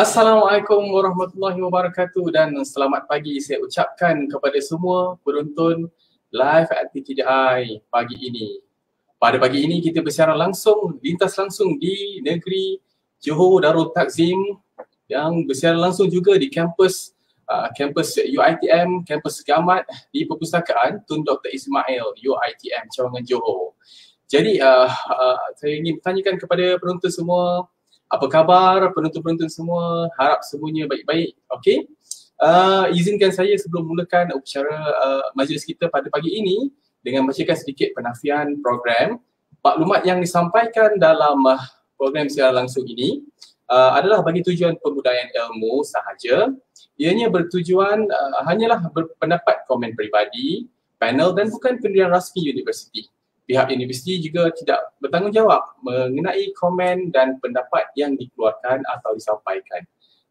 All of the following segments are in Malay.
Assalamualaikum warahmatullahi wabarakatuh dan selamat pagi saya ucapkan kepada semua penonton live at PTDI pagi ini. Pada pagi ini kita bersiaran langsung, lintas langsung di negeri Johor Darul Takzim yang bersiaran langsung juga di kampus UiTM, kampus Gamat di Perpustakaan Tun Dr. Ismail UiTM Cawangan Johor. Jadi saya ingin bertanyakan kepada penonton semua, apa khabar penonton-penonton semua? Harap semuanya baik-baik. Okey. Izinkan saya sebelum mulakan upacara majlis kita pada pagi ini dengan membacakan sedikit penafian program. Maklumat yang disampaikan dalam program secara langsung ini adalah bagi tujuan pembudayaan ilmu sahaja. Ianya bertujuan hanyalah berpendapat komen peribadi, panel dan bukan pendirian rasmi universiti. Pihak universiti juga tidak bertanggungjawab mengenai komen dan pendapat yang dikeluarkan atau disampaikan.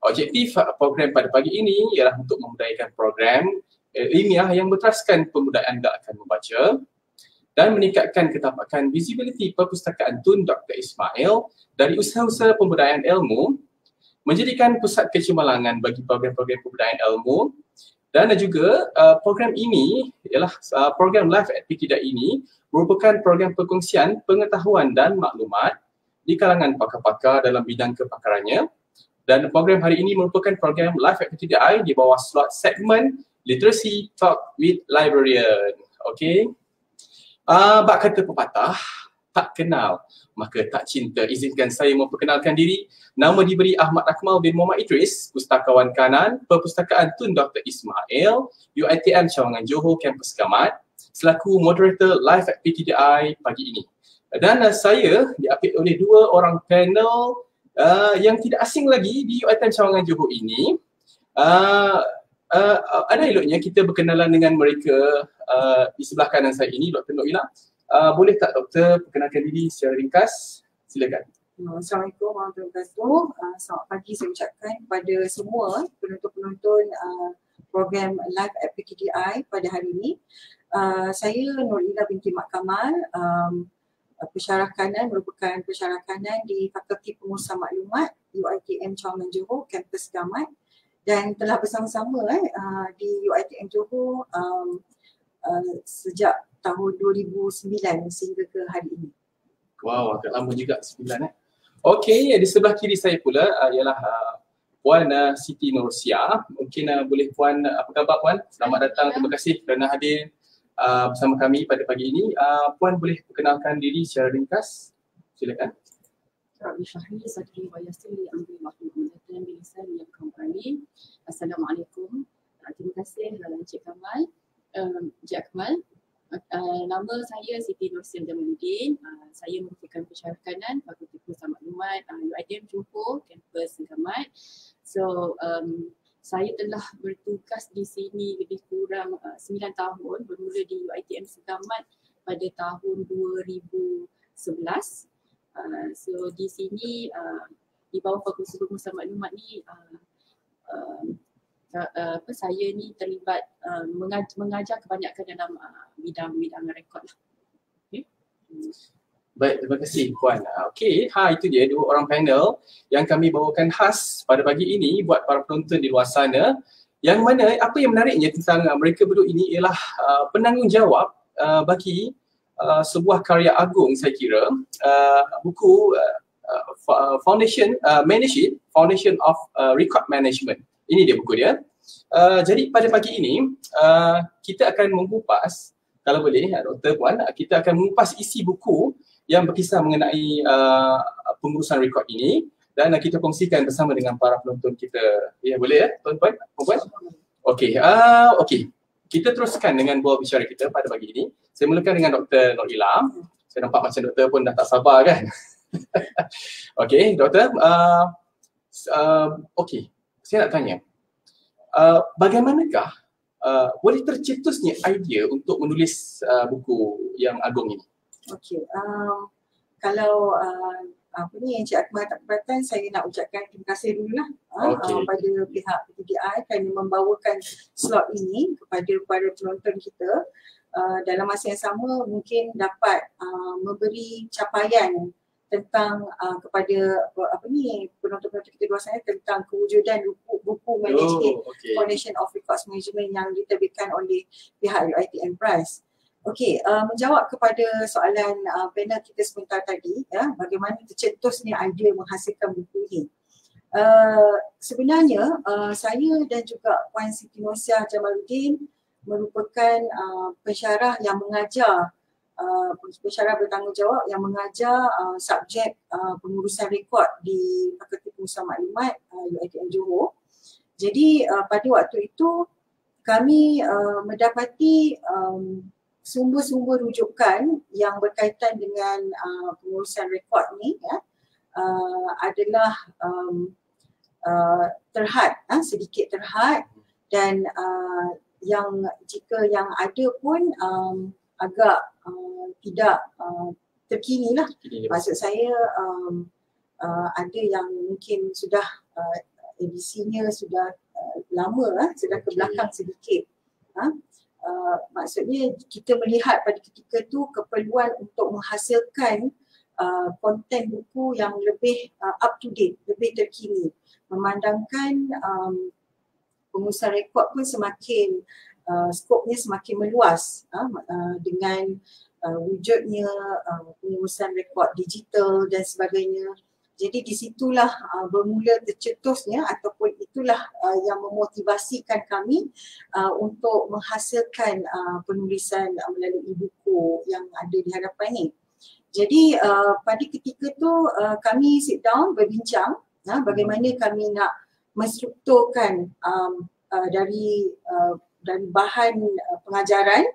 Objektif program pada pagi ini ialah untuk membudayakan program ilmiah yang berteraskan pembudayaan anda akan membaca dan meningkatkan ketampakan visibility Perpustakaan Tun Dr. Ismail dari usaha-usaha pembudayaan ilmu, menjadikan pusat kecemerlangan bagi program-program pembudayaan ilmu. Dan juga program ini ialah program Live at PTDI ini merupakan program perkongsian pengetahuan dan maklumat di kalangan pakar-pakar dalam bidang kepakarannya. Dan program hari ini merupakan program Live at PTDI di bawah slot segmen Literacy Talk with Librarian. Okey. Bak kata pepatah, tak kenal maka tak cinta. Izinkan saya memperkenalkan diri. Nama diberi Ahmad Akmal bin Muhammad Idris, Pustakawan Kanan, Perpustakaan Tun Dr. Ismail, UiTM Cawangan Johor, Kampus Gamat, selaku moderator Live at PTDI pagi ini. Dan saya diapit oleh dua orang panel yang tidak asing lagi di UiTM Cawangan Johor ini. Ada eloknya kita berkenalan dengan mereka di sebelah kanan saya ini, Dr. Nur Ilah. Boleh tak doktor perkenalkan diri secara ringkas? Silakan. Assalamualaikum warahmatullahi wabarakatuh. Selamat pagi saya ucapkan kepada semua penonton-penonton program Live at PTDI pada hari ini. Saya Nur Ilah binti Mak Kamal, pensyarah kanan, merupakan pensyarah kanan di Fakulti Pengurusan Maklumat UiTM Cawangan Johor, Kampus Gamat, dan telah bersama-sama di UiTM Johor sejak tahun 2009 sehingga ke hari ini. Wow, agak lama juga 9 Okey, di sebelah kiri saya pula ialah Puan Siti Nursia. Mungkin boleh Puan, apa khabar Puan? Selamat datang, terima kasih kerana hadir bersama kami pada pagi ini. Puan boleh perkenalkan diri secara ringkas? Silakan. Assalamualaikum. Terima kasih Encik Kamal. Encik Akmal. Nama saya Siti Nursia Jamaluddin. Saya merupakan pensyarah kanan Fakulti Pengurusan Maklumat UiTM Johor, Kampus Gamat. So, saya telah bertugas di sini lebih kurang 9 tahun, bermula di UiTM Gamat pada tahun 2011. So, di sini di bawah Fakulti Pengurusan Maklumat ni saya ni terlibat mengajar kebanyakan dalam bidang rekod lah. Okay. Baik, terima kasih Puan. Okey, itu dia dua orang panel yang kami bawakan khas pada pagi ini buat para penonton di luar sana. Yang mana apa yang menariknya tentang mereka berdua ini ialah penanggungjawab bagi sebuah karya agung saya kira, buku Foundation of Record Management. Ini dia buku dia. Jadi pada pagi ini kita akan mengupas, kalau boleh Dr. Puan, kita akan mengupas isi buku yang berkisah mengenai pengurusan rekod ini dan kita kongsikan bersama dengan para penonton kita. Ya, boleh ya tuan-tuan, puan-puan? Okey. Okey. Kita teruskan dengan bual bicara kita pada pagi ini. Saya mulakan dengan Dr. Nur Ilah. Saya nampak macam doktor pun dah tak sabar kan. Okey, doktor. Okey. Saya nak tanya, bagaimanakah boleh tercetusnya idea untuk menulis buku yang agung ini? Okey, kalau Encik Akmal tak keberatan, saya nak ucapkan terima kasih dululah pada pihak PTDI kerana membawakan slot ini kepada para penonton kita. Dalam masa yang sama mungkin dapat memberi capaian tentang kepada penonton-penonton kita luar sana tentang kewujudan buku Managing Foundation of Records Management yang diterbitkan oleh pihak UiTM Press. Okey, menjawab kepada soalan panel kita sebentar tadi, ya, bagaimana tercetusnya idea menghasilkan buku ini. Sebenarnya saya dan juga Puan Siti Nursiah Jamaluddin merupakan pensyarah yang mengajar, pensyarah bertanggungjawab yang mengajar subjek pengurusan rekod di Fakulti Pengurusan Maklumat UiTM Johor. Jadi pada waktu itu kami mendapati sumber-sumber rujukan yang berkaitan dengan pengurusan rekod ni, ya, adalah terhad, sedikit terhad, dan yang jika yang ada pun agak tidak terkini lah. Maksud saya ada yang mungkin sudah edisinya sudah lama, sudah ke belakang sedikit. Maksudnya kita melihat pada ketika tu keperluan untuk menghasilkan konten buku yang lebih up to date, lebih terkini, memandangkan pengurusan rekod pun semakin skopnya semakin meluas dengan wujudnya pengurusan rekod digital dan sebagainya. Jadi di situlah bermula tercetusnya ataupun itulah yang memotivasikan kami untuk menghasilkan penulisan melalui buku yang ada di hadapan ni. Jadi pada ketika tu kami sit down berbincang bagaimana kami nak menstrukturkan dari bahan pengajaran,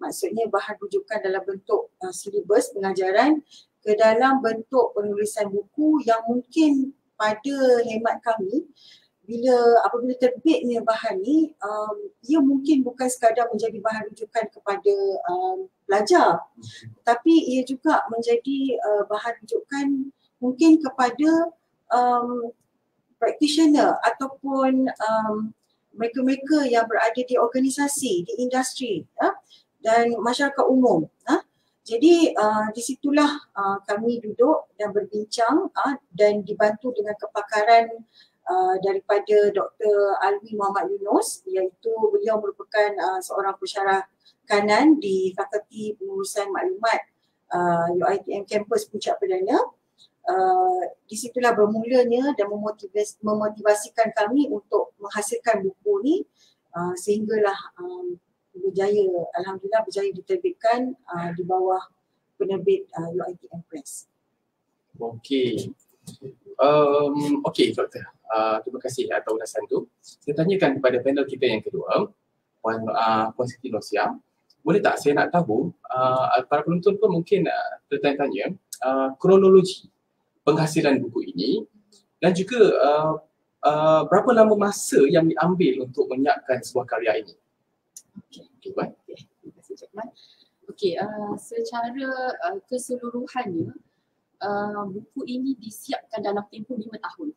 maksudnya bahan rujukan dalam bentuk silibus pengajaran ke dalam bentuk penulisan buku yang mungkin pada hemat kami apabila terbitnya bahan ni, ia mungkin bukan sekadar menjadi bahan rujukan kepada pelajar, tapi ia juga menjadi bahan rujukan mungkin kepada practitioner ataupun mereka-mereka yang berada di organisasi, di industri, dan masyarakat umum. Jadi di situlah kami duduk dan berbincang dan dibantu dengan kepakaran daripada Dr. Alwi Muhammad Yunus, iaitu beliau merupakan seorang pensyarah kanan di Fakulti Pengurusan Maklumat UiTM Kampus Puncak Perdana. Di situlah bermulanya dan memotivasikan kami untuk menghasilkan buku ni sehinggalah berjaya, alhamdulillah berjaya diterbitkan di bawah penerbit UiTM Press. Okey. Okey Doktor. Terima kasih atas ulasan tu. Saya tanyakan kepada panel kita yang kedua, Puan Siti Nursiah. Boleh tak saya nak tahu, para penonton pun mungkin tertanya-tanya kronologi penghasilan buku ini dan juga berapa lama masa yang diambil untuk menyiapkan sebuah karya ini. Okey, baik. Terima kasih Cik Man. Okey, secara keseluruhannya buku ini disiapkan dalam tempoh 5 tahun.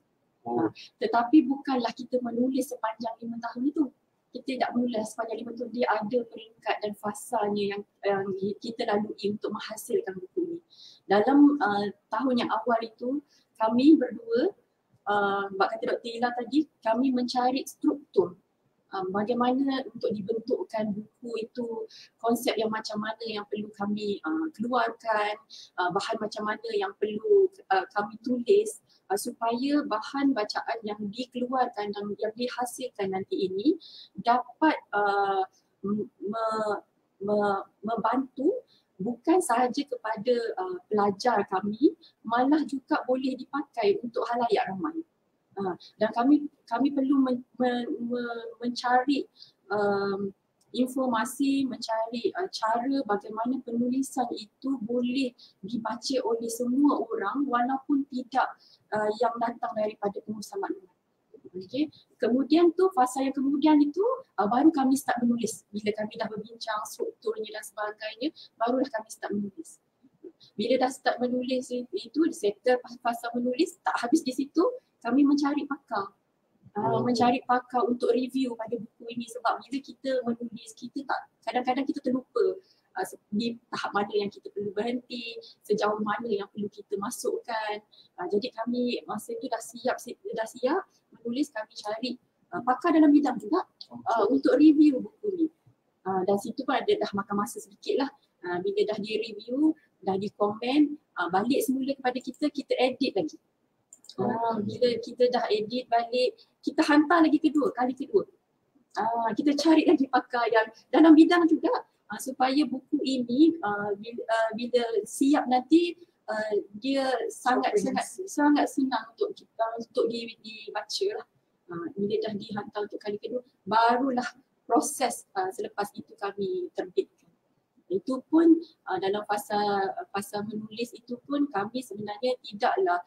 Tetapi bukanlah kita menulis sepanjang 5 tahun itu. Kita tidak menulis sepanjang 5 tahun. Dia ada peringkat dan fasanya yang kita lalui untuk menghasilkan buku ini. Dalam tahun yang awal itu, kami berdua, bak kata Dr. Ila tadi, kami mencari struktur bagaimana untuk dibentukkan buku itu, konsep yang macam mana yang perlu kami keluarkan, bahan macam mana yang perlu kami tulis supaya bahan bacaan yang dikeluarkan dan yang dihasilkan nanti ini dapat membantu bukan sahaja kepada pelajar kami, malah juga boleh dipakai untuk halayak ramai. Dan kami perlu mencari informasi, mencari cara bagaimana penulisan itu boleh dibaca oleh semua orang walaupun tidak yang datang daripada pengurusan maklumat. Okay. Kemudian tu fasa yang kemudian itu baru kami start menulis. Bila kami dah berbincang strukturnya dan sebagainya, barulah kami start menulis. Bila dah start menulis itu, settle fasa menulis, tak habis di situ, kami mencari pakar. Mencari pakar untuk review pada buku ini, sebab bila kita menulis, kita tak, kadang-kadang kita terlupa di tahap mana yang kita perlu berhenti, sejauh mana yang perlu kita masukkan. Jadi kami masa itu dah siap menulis, kami cari pakar dalam bidang juga untuk review buku ni. Dan situ pun ada dah makan masa sedikit lah. Bila dah di review, dah di komen, balik semula kepada kita edit lagi. Bila kita dah edit balik, kita hantar lagi kali kedua. Kita cari lagi pakar yang dalam bidang juga supaya buku ini bila siap nanti dia sangat senang untuk kita untuk dibaca lah. Bila dah dihantar untuk kali kedua, barulah proses selepas itu kami terbitkan. Itu pun dalam fasa menulis itu pun kami sebenarnya tidaklah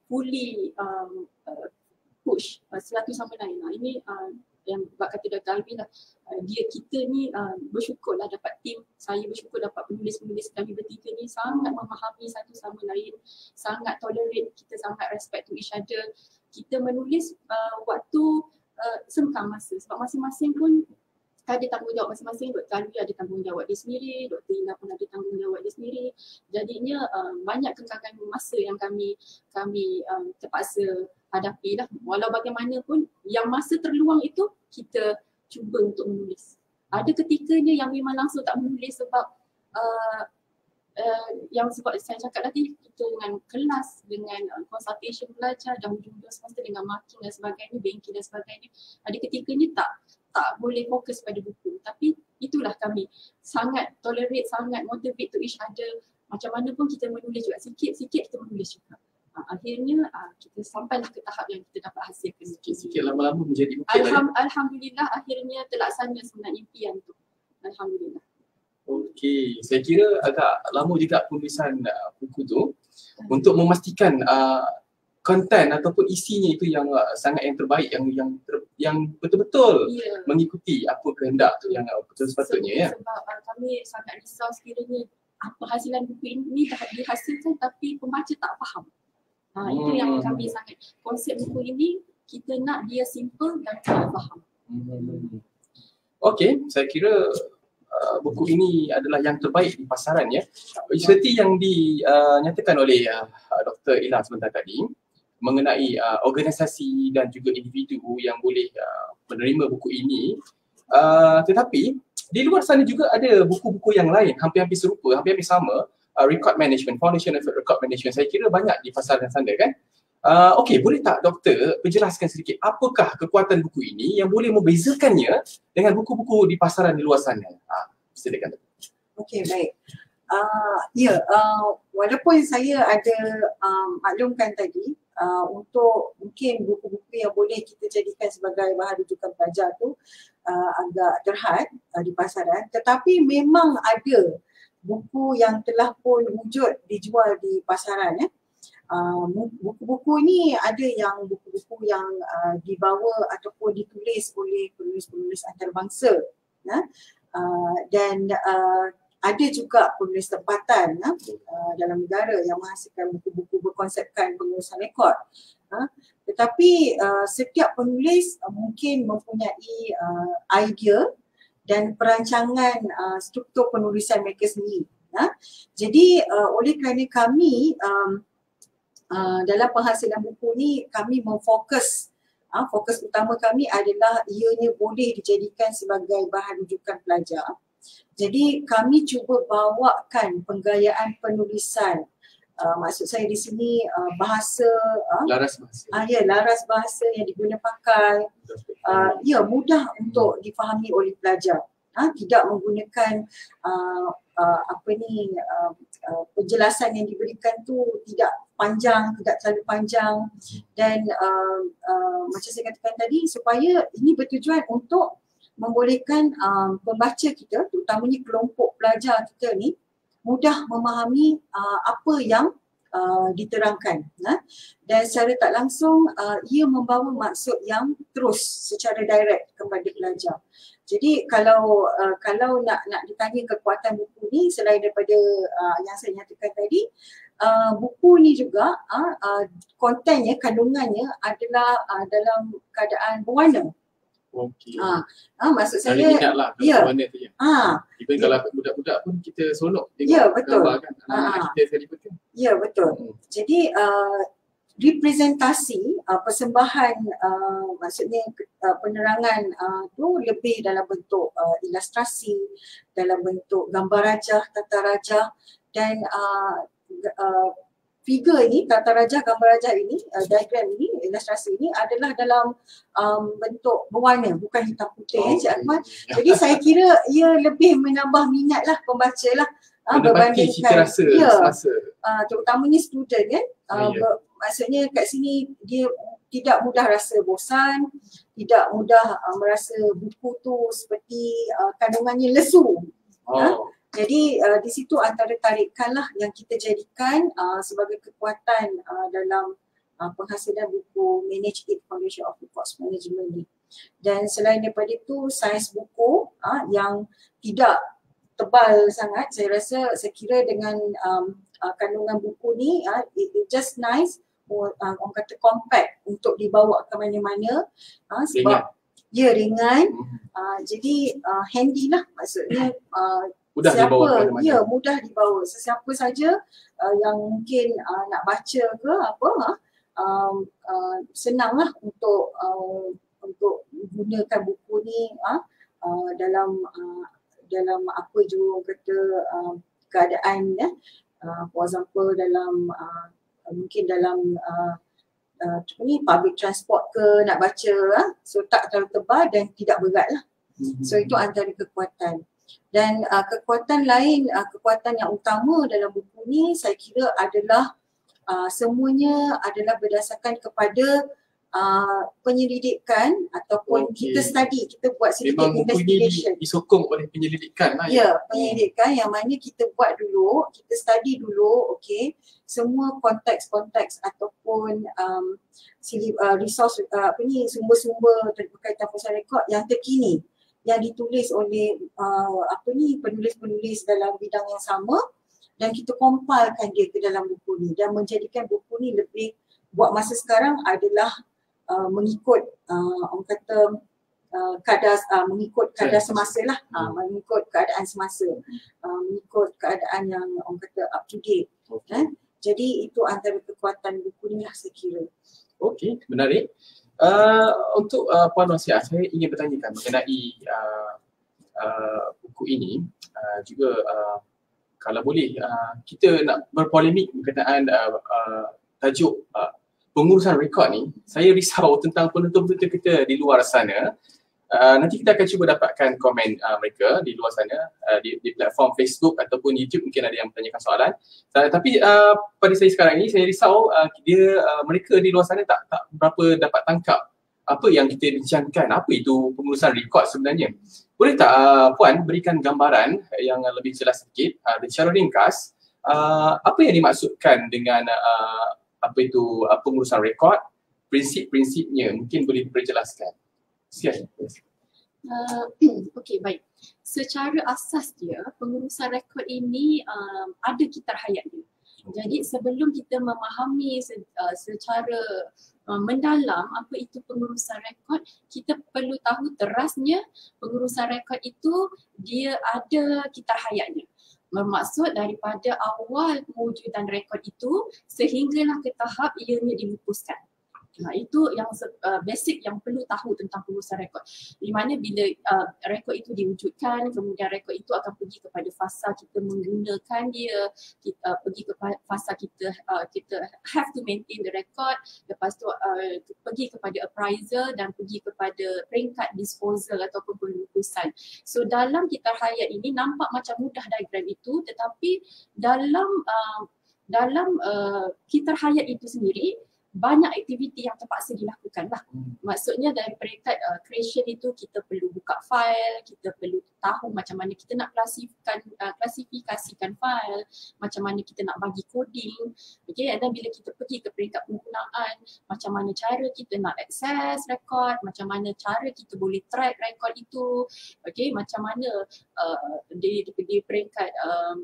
fully push satu sama lain. Ini yang bab kata Dr. Alvin lah, kita ni bersyukurlah dapat tim, saya bersyukur dapat penulis-penulis kami bertiga ni sangat memahami satu sama lain, sangat tolerate, kita sangat respect to each other. Kita menulis waktu sengkang masa, sebab masing-masing pun ada tanggungjawab masing-masing. Dr. Alvin ada tanggungjawab dia sendiri, Dr. Ina pun ada tanggungjawab dia sendiri. Jadinya banyak kengkangan masa yang kami terpaksa hadapi lah. Walau bagaimanapun yang masa terluang itu kita cuba untuk menulis. Ada ketikanya yang memang langsung tak menulis sebab yang sebab saya cakap tadi, kita dengan kelas, dengan consultation pelajar, dah hujung-hujung semester dengan marking dan sebagainya, banking dan sebagainya. Ada ketikanya tak boleh fokus pada buku. Tapi itulah kami sangat tolerate, sangat motivate to each other. Macam mana pun kita menulis juga, sikit-sikit kita menulis juga. Akhirnya kita sampailah ke tahap yang kita dapat hasilkan. Sikit-sikit lama-lama menjadi bukit. Alhamdulillah akhirnya terlaksana sebenarnya impian tu. Alhamdulillah. Okey, saya kira agak lama juga penulisan buku tu untuk memastikan konten ataupun isinya itu yang sangat yang terbaik, yang betul-betul mengikuti apa kehendak tu yang betul sepatutnya. Sebab kami sangat risau sekiranya hasilan buku ini dah dihasilkan tapi pembaca tak faham. Itu yang kami sangat, konsep buku ini kita nak dia simple dan kita faham. Okey, saya kira buku ini adalah yang terbaik di pasaran ya. Seperti yang dinyatakan oleh Dr. Ila sebentar tadi mengenai organisasi dan juga individu yang boleh menerima buku ini, tetapi di luar sana juga ada buku-buku yang lain hampir-hampir serupa, hampir-hampir sama. Record Management, Foundation of Record Management, saya kira banyak di pasaran sana kan. Okey, boleh tak doktor penjelaskan sedikit apakah kekuatan buku ini yang boleh membezakannya dengan buku-buku di pasaran di luar sana? Silakan. Okey, baik. Walaupun saya ada maklumkan tadi untuk mungkin buku-buku yang boleh kita jadikan sebagai bahan rujukan pelajar tu agak terhad di pasaran, tetapi memang ada buku yang telah pun wujud dijual di pasaran ya. Buku-buku ni ada yang buku-buku yang dibawa ataupun ditulis oleh penulis-penulis antarabangsa ya. Dan ada juga penulis tempatan dalam negara yang menghasilkan buku-buku berkonsepkan pengurusan rekod. Tetapi setiap penulis mungkin mempunyai idea dan perancangan struktur penulisan mereka sendiri. Jadi oleh kerana kami dalam penghasilan buku ni kami memfokus, fokus utama kami adalah ianya boleh dijadikan sebagai bahan rujukan pelajar. Jadi kami cuba bawakan penggayaan penulisan. Maksud saya di sini bahasa, laras bahasa. Laras bahasa yang diguna pakai. Mudah untuk difahami oleh pelajar. Tidak menggunakan penjelasan yang diberikan tu tidak panjang, tidak terlalu panjang, dan macam saya katakan tadi, supaya ini bertujuan untuk membolehkan pembaca kita, terutamanya kelompok pelajar kita ni, mudah memahami apa yang diterangkan, dan secara tak langsung ia membawa maksud yang terus secara direct kepada pelajar. Jadi kalau nak ditanya kekuatan buku ni, selain daripada yang saya nyatakan tadi, buku ni juga kontennya, kandungannya adalah dalam keadaan berwarna Okey. Maksud Cari saya, minat lah ya. mana tu ya. Even Ya. kalau budak-budak pun kita seronok Ya, tengok betul. gambar kan anak-anak kita sekali pun. Ya, betul. Jadi representasi persembahan maksudnya penerangan tu lebih dalam bentuk ilustrasi, dalam bentuk gambar rajah, tata rajah, dan figure ini, tata rajah, gambar rajah ini, diagram ini, ilustrasi ini adalah dalam bentuk berwarna, bukan hitam putih Cik Akmal. Jadi saya kira ia lebih menambah minat lah pembaca lah. Mendapati cita rasa semasa. Terutamanya student kan. Maksudnya kat sini dia tidak mudah rasa bosan, tidak mudah merasa buku tu seperti kandungannya lesu. Jadi di situ antara tarikan lah yang kita jadikan sebagai kekuatan dalam penghasilan buku Manage It Foundation of Records Management ni. Dan selain daripada itu, saiz buku yang tidak tebal sangat, saya kira dengan kandungan buku ni it just nice, orang kata compact untuk dibawa ke mana-mana sebab dia ringan, jadi handy lah, maksudnya mudah dibawa ke mana-mana. Ya, mudah dibawa. Sesiapa saja yang mungkin nak baca ke apa, senanglah untuk gunakan buku ni dalam apa jua kata keadaan ya. For example dalam mungkin dalam public transport ke nak baca, so tak terlalu tebal dan tidak berat lah. So itu antara kekuatan. Dan kekuatan lain, kekuatan yang utama dalam buku ni saya kira adalah semuanya adalah berdasarkan kepada penyelidikan ataupun kita study, kita buat sedikit investigation. Memang buku ini disokong oleh penyelidikan lah ya. Penyelidikan yang mana kita buat dulu, kita study dulu, okey, semua konteks-konteks ataupun resource sumber-sumber berkaitan perusahaan rekod yang terkini yang ditulis oleh penulis-penulis dalam bidang yang sama, dan kita compilkan dia ke dalam buku ni dan menjadikan buku ni lebih buat masa sekarang adalah mengikut orang kata mengikut kadar semasa lah, mengikut keadaan semasa, mengikut keadaan yang orang kata up to date. Jadi itu antara kekuatan buku ni lah saya kira. Okey, menarik. Untuk Puan Wasiah, saya ingin bertanyakan mengenai buku ini, juga kalau boleh kita nak berpolemik berkenaan tajuk pengurusan rekod ni. Saya risau tentang penonton-penonton kita di luar sana. Nanti kita akan cuba dapatkan komen mereka di luar sana, di platform Facebook ataupun YouTube, mungkin ada yang bertanyakan soalan. Tapi pada saya sekarang ni, saya risau mereka di luar sana tak berapa dapat tangkap apa yang kita bincangkan, apa itu pengurusan rekod sebenarnya. Boleh tak Puan berikan gambaran yang lebih jelas sikit, secara ringkas, apa yang dimaksudkan dengan apa itu pengurusan rekod, prinsip-prinsipnya, mungkin boleh diperjelaskan. Silakan. Okey, baik. Secara asas dia, pengurusan rekod ini ada kitar hayat dia. Jadi sebelum kita memahami secara mendalam apa itu pengurusan rekod, kita perlu tahu terasnya pengurusan rekod itu dia ada kitar hayatnya. Bermaksud daripada awal pewujudan rekod itu sehinggalah ke tahap ianya dihapuskan. Itu yang basic yang perlu tahu tentang pengurusan rekod. Di mana bila rekod itu diwujudkan, kemudian rekod itu akan pergi kepada fasa kita menggunakan dia, pergi ke fasa kita have to maintain the record, lepas tu pergi kepada appraisal dan pergi kepada peringkat disposal ataupun penghapusan. So dalam kitar hayat ini nampak macam mudah diagram itu, tetapi dalam kitar hayat itu sendiri banyak aktiviti yang terpaksa dilakukan lah. Maksudnya dari peringkat creation itu kita perlu buka file, kita perlu tahu macam mana kita nak klasifikasikan file, macam mana kita nak bagi coding. Okay, dan bila kita pergi ke peringkat penggunaan, macam mana cara kita nak access rekod, macam mana cara kita boleh track rekod itu. Okay, macam mana di peringkat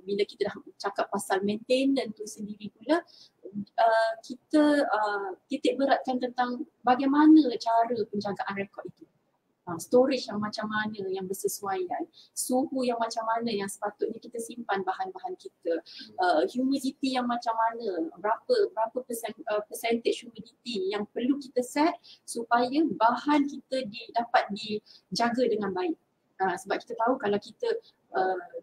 bila kita dah cakap pasal maintenance tu sendiri pula, kita titik beratkan tentang bagaimana cara penjagaan rekod itu. storage yang macam mana yang bersesuaian, suhu yang macam mana yang sepatutnya kita simpan bahan-bahan kita, humidity yang macam mana, berapa percentage humidity yang perlu kita set supaya bahan kita dapat dijaga dengan baik. Sebab kita tahu kalau kita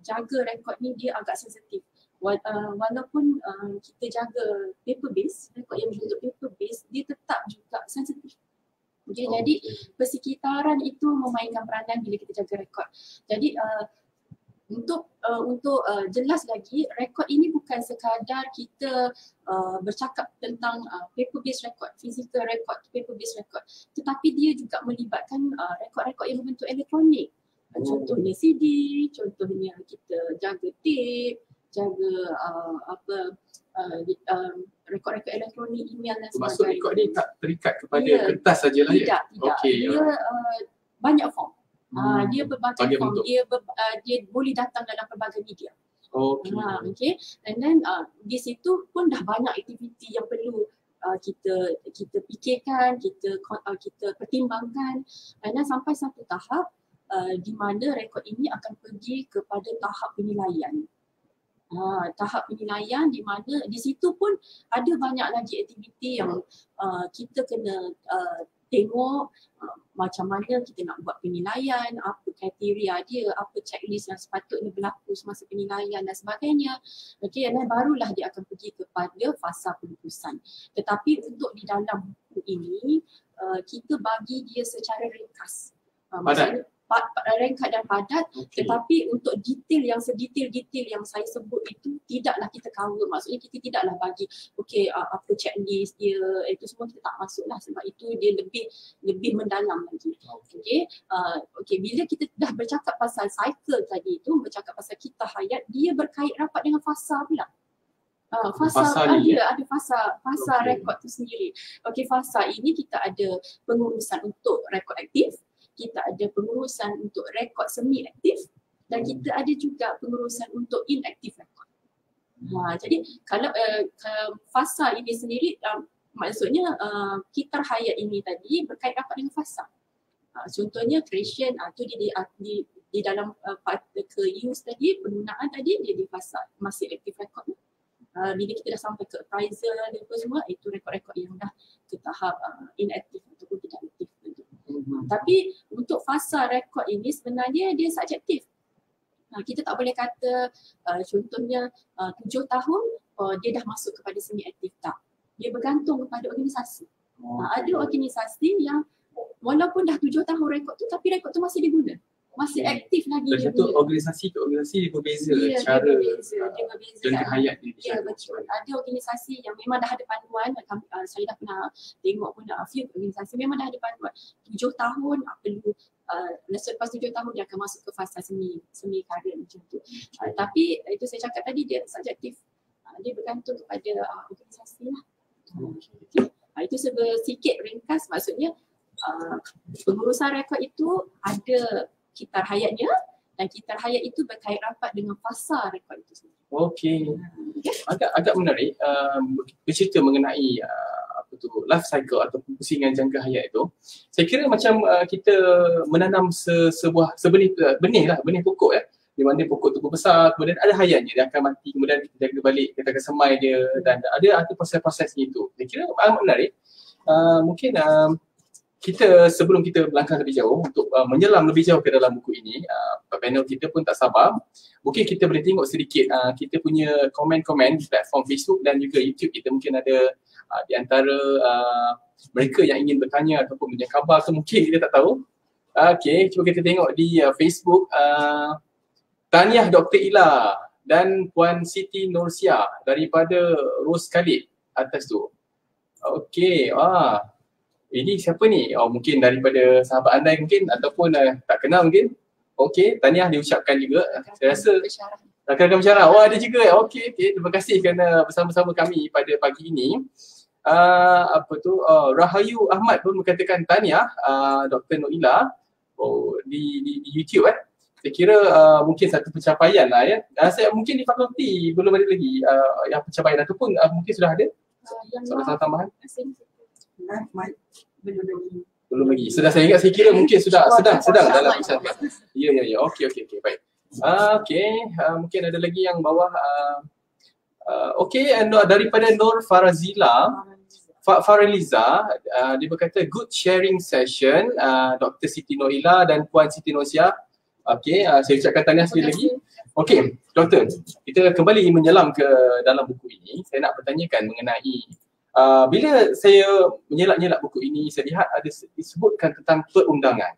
jaga rekod ni dia agak sensitif. Walaupun kita jaga paper base, rekod yang berbentuk paper base, dia tetap juga sensitif. Okay, jadi persekitaran itu memainkan peranan bila kita jaga rekod. Jadi untuk jelas lagi, rekod ini bukan sekadar kita bercakap tentang paper based record, physical record, paper based record, tetapi dia juga melibatkan rekod-rekod yang berbentuk elektronik. Contohnya CD, contohnya kita jaga tape, jaga rekod-rekod elektronik, email dan sebagainya. Maksud rekod ni tak terikat kepada kertas sajalah ya? Tidak. Okay. Dia banyak form. Dia berbagai form. Dia boleh datang dalam pelbagai media. Okay. And then di situ pun dah banyak aktiviti yang perlu kita fikirkan, kita pertimbangkan, dan sampai satu tahap di mana rekod ini akan pergi kepada tahap penilaian. Tahap penilaian di mana di situ pun ada banyak lagi aktiviti yang kita kena tengok macam mana kita nak buat penilaian, apa kriteria dia, apa checklist yang sepatutnya berlaku semasa penilaian dan sebagainya. Okey, dan barulah dia akan pergi kepada fasa pengurusan. Tetapi untuk di dalam buku ini kita bagi dia secara ringkas. Maksudnya ringkas dan padat, tetapi untuk detail yang sedetail-detail yang saya sebut itu tidaklah kita cover. Maksudnya kita tidaklah bagi apa checklist dia, itu semua kita tak masuk lah, sebab itu dia lebih mendalam lagi. Okay, bila kita dah bercakap pasal cycle tadi itu, bercakap pasal kitar hayat, dia berkait rapat dengan fasa pula. Fasa dia ada fasa rekod tu sendiri. Fasa ini kita ada pengurusan untuk rekod aktif, kita ada pengurusan untuk rekod semi aktif, dan kita ada juga pengurusan untuk inaktif rekod. Jadi kalau fasa ini sendiri maksudnya kitar hayat ini tadi berkait rapat dengan fasa. Contohnya creation tu di dalam particle use tadi, penggunaan tadi dia di fasa masih aktif rekod. Bila kita dah sampai ke appraisal dan apa semua, itu rekod-rekod yang dah ke tahap inaktif ataupun tidak aktif. Tapi untuk fasa rekod ini sebenarnya dia subjektif. Kita tak boleh kata contohnya 7 tahun dia dah masuk kepada semi aktif, tak. Dia bergantung kepada organisasi. Ada organisasi yang walaupun dah 7 tahun rekod tu, tapi rekod tu masih diguna, masih aktif lagi. Dan satu organisasi ke organisasi dia berbeza cara jangka hayat dia. Ya, betul. Ada organisasi yang memang dah ada panduan, saya dah pernah tengok pun few organisasi memang dah ada panduan 7 tahun perlu selepas 7 tahun dia akan masuk ke fasa semi karya macam tu. Tapi itu saya cakap tadi dia subjektif. Dia bergantung kepada organisasi lah. Itu sedikit ringkas, maksudnya pengurusan rekod itu ada kitar hayatnya, dan kitar hayat itu berkait rapat dengan fasa rekod itu sendiri. Agak menarik bercerita mengenai life cycle atau pusingan jangka hayat itu. Saya kira macam kita menanam benih pokok di mana pokok tu besar, kemudian ada hayatnya, dia akan mati, kemudian kita jaga balik, kita akan semai dia, dan ada proses-prosesnya itu. Saya kira amat menarik. Mungkin kita sebelum kita melangkah lebih jauh untuk menyelam lebih jauh ke dalam buku ini, panel kita pun tak sabar. Mungkin kita boleh tengok sedikit kita punya komen-komen di platform Facebook dan juga YouTube kita. Mungkin ada di antara mereka yang ingin bertanya ataupun punya khabar ke, mungkin kita tak tahu. Cuba kita tengok di Facebook. Tahniah Dr. Ila dan Puan Siti Nursia daripada Rose Khalid atas tu. Ini siapa ni? Mungkin daripada sahabat anda mungkin, ataupun tak kenal mungkin. Tahniah diucapkan juga. Saya rasa rakan-rakan pensyarah. Ada juga. Terima kasih kerana bersama-sama kami pada pagi ini. Rahayu Ahmad pun mengatakan tahniah Dr. Noila di YouTube. Saya kira mungkin satu pencapaian lah ya. Saya mungkin di fakulti belum ada lagi yang pencapaian, ataupun mungkin sudah ada. Soalan tambahan. Belum lagi. Belum lagi. Sudah saya ingat, saya kira mungkin sudah sedang dalam persiapan. Ya. Okey, baik. Mungkin ada lagi yang bawah. Daripada Nur Farazila, Faraliza, dia berkata good sharing session, Dr. Siti Noila dan Puan Siti Nosia. Saya ucapkan tahniah sekali lagi. Okey, Doktor, kita kembali menyelam ke dalam buku ini. Saya nak bertanyakan mengenai bila saya menyelak-nyelak buku ini, saya lihat ada disebutkan tentang perundangan.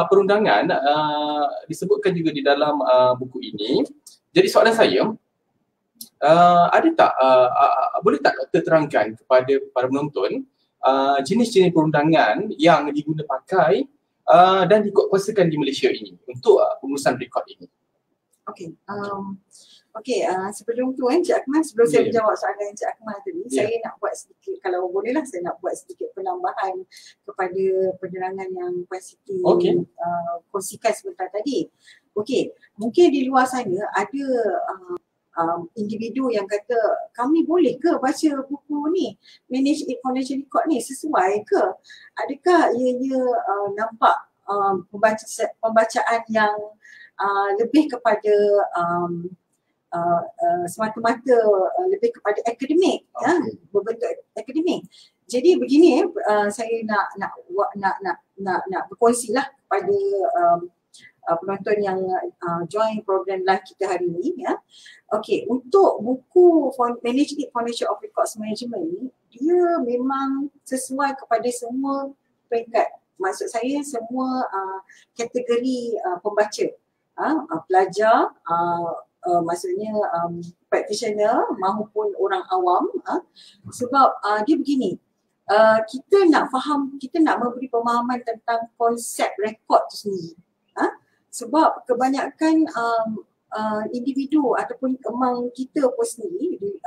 Perundangan disebutkan juga di dalam buku ini. Jadi soalan saya, ada tak, boleh tak Doktor terangkan kepada para penonton jenis-jenis perundangan yang diguna pakai dan dikuatkuasakan di Malaysia ini untuk pengurusan rekod ini? Sebelum tu Encik Akmal, sebelum saya menjawab soalan Encik Akmal tadi, saya nak buat sedikit, kalau bolehlah saya nak buat sedikit penambahan kepada penerangan yang Puan Siti kongsikan sebentar tadi. Mungkin di luar sana ada individu yang kata, kami boleh ke baca buku ni, Manage Financial Record ni, sesuai ke? Adakah ianya nampak pembacaan yang lebih kepada semata-mata lebih kepada akademik, berbentuk akademik. Jadi begini, saya nak berkongsilah kepada penonton yang join program live kita hari ini, ya. Untuk buku Manage Financial of Records Management ni, dia memang sesuai kepada semua peringkat. Maksud saya semua kategori pembaca, pelajar, maksudnya practitioner maupun orang awam, sebab dia begini, kita nak faham, kita nak memberi pemahaman tentang konsep rekod tu sendiri. Sebab kebanyakan individu ataupun among kita pun sendiri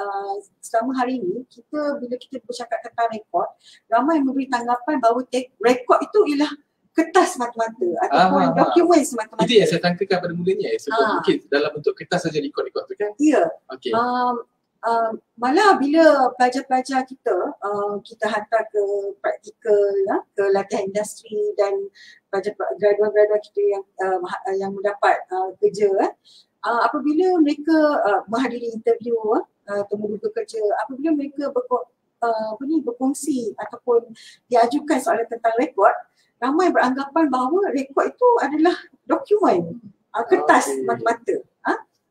selama hari ini, bila kita bercakap tentang rekod, ramai memberi tanggapan bahawa rekod itu ialah kertas semata-mata ataupun dokumen semata-mata. Itu yang saya tangkakan pada mulanya, sebab mungkin dalam bentuk kertas saja rekod-rekod tu kan? Ya. Malah bila pelajar-pelajar kita hantar ke praktikal, ke latihan industri, dan pelajar graduan-graduan kita yang mendapat kerja, apabila mereka menghadiri interview temubuka kerja, apabila mereka berkongsi ataupun diajukan soalan tentang rekod, ramai beranggapan bahawa rekod itu adalah dokumen, kertas mata-mata,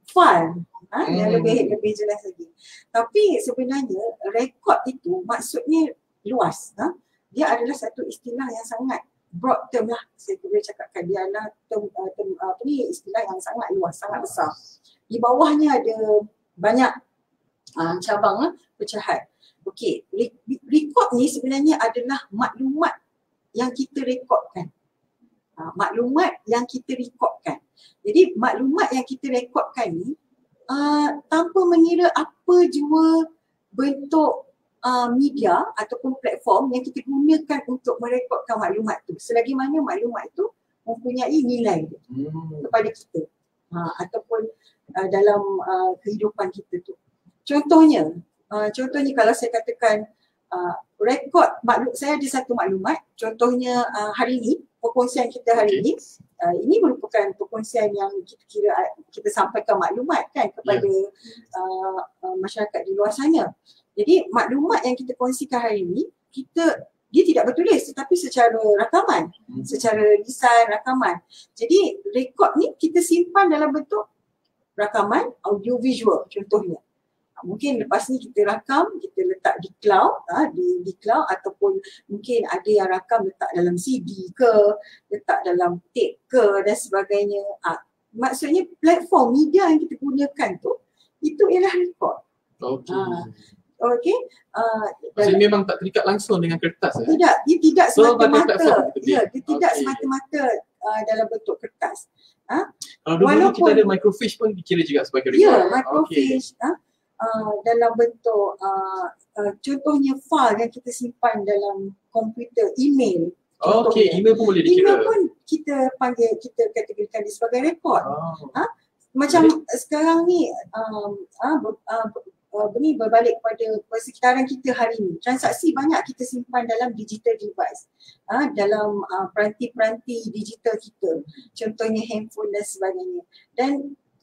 file, yang lebih jelas lagi. Tapi sebenarnya rekod itu maksudnya luas. Dia adalah satu istilah yang sangat broad term lah, saya boleh cakapkan. Dia adalah istilah yang sangat luas, sangat besar. Di bawahnya ada banyak cabang pecahan. Rekod ni sebenarnya adalah maklumat yang kita rekodkan. Maklumat yang kita rekodkan. Jadi maklumat yang kita rekodkan ni tanpa mengira apa jua bentuk media ataupun platform yang kita gunakan untuk merekodkan maklumat tu. Selagi mana maklumat itu mempunyai nilai kepada kita ataupun dalam kehidupan kita tu. Contohnya kalau saya katakan rekod saya ada satu maklumat, contohnya hari ini, perkongsian kita hari ini, ini merupakan perkongsian yang kita sampaikan maklumat kan kepada masyarakat di luar sana. Jadi maklumat yang kita kongsikan hari ini, dia tidak bertulis tetapi secara rakaman, secara lisan rakaman. Jadi rekod ni kita simpan dalam bentuk rakaman audio visual contohnya. Mungkin lepas ni kita rakam, kita letak di cloud, di cloud, ataupun mungkin ada yang rakam letak dalam CD ke, letak dalam tape ke dan sebagainya. Maksudnya platform media yang kita gunakan tu, itu ialah rekod. Maksudnya memang tak terikat langsung dengan kertas? Tidak, dia tidak semata-mata. Dia tidak semata-mata dalam bentuk kertas. Kalau dulu kita ada microfiche pun dikira juga sebagai rekod? Ya, microfiche. Dalam bentuk contohnya file yang kita simpan dalam komputer, email. Email pun boleh dikira. Email pun kita kategorikan dia sebagai rekod. Macam sekarang ni berbalik pada persekitaran kita hari ini. Transaksi banyak kita simpan dalam digital device, dalam peranti-peranti digital kita, contohnya handphone dan sebagainya. Dan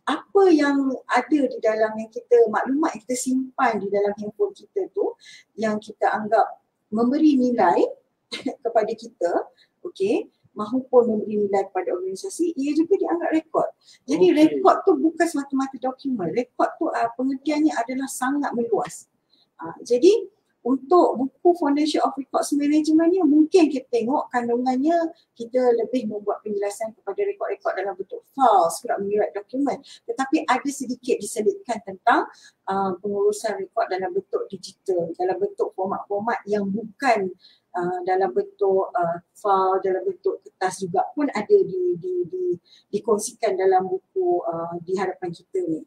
apa yang ada di dalam yang kita, maklumat yang kita simpan di dalam handphone kita tu, yang kita anggap memberi nilai kepada kita, okey, maupun memberi nilai kepada organisasi, ia juga dianggap rekod. Jadi rekod tu bukan semata-mata dokumen. Rekod tu pengertiannya adalah sangat meluas. Jadi untuk buku Foundation of Records Management ni mungkin kita tengok kandungannya, kita lebih membuat penjelasan kepada rekod-rekod dalam bentuk file, surat mengirat dokumen. Tetapi ada sedikit diselitkan tentang pengurusan rekod dalam bentuk digital, dalam bentuk format-format yang bukan dalam bentuk file, dalam bentuk kertas juga pun ada dikongsikan dalam buku di hadapan kita ni.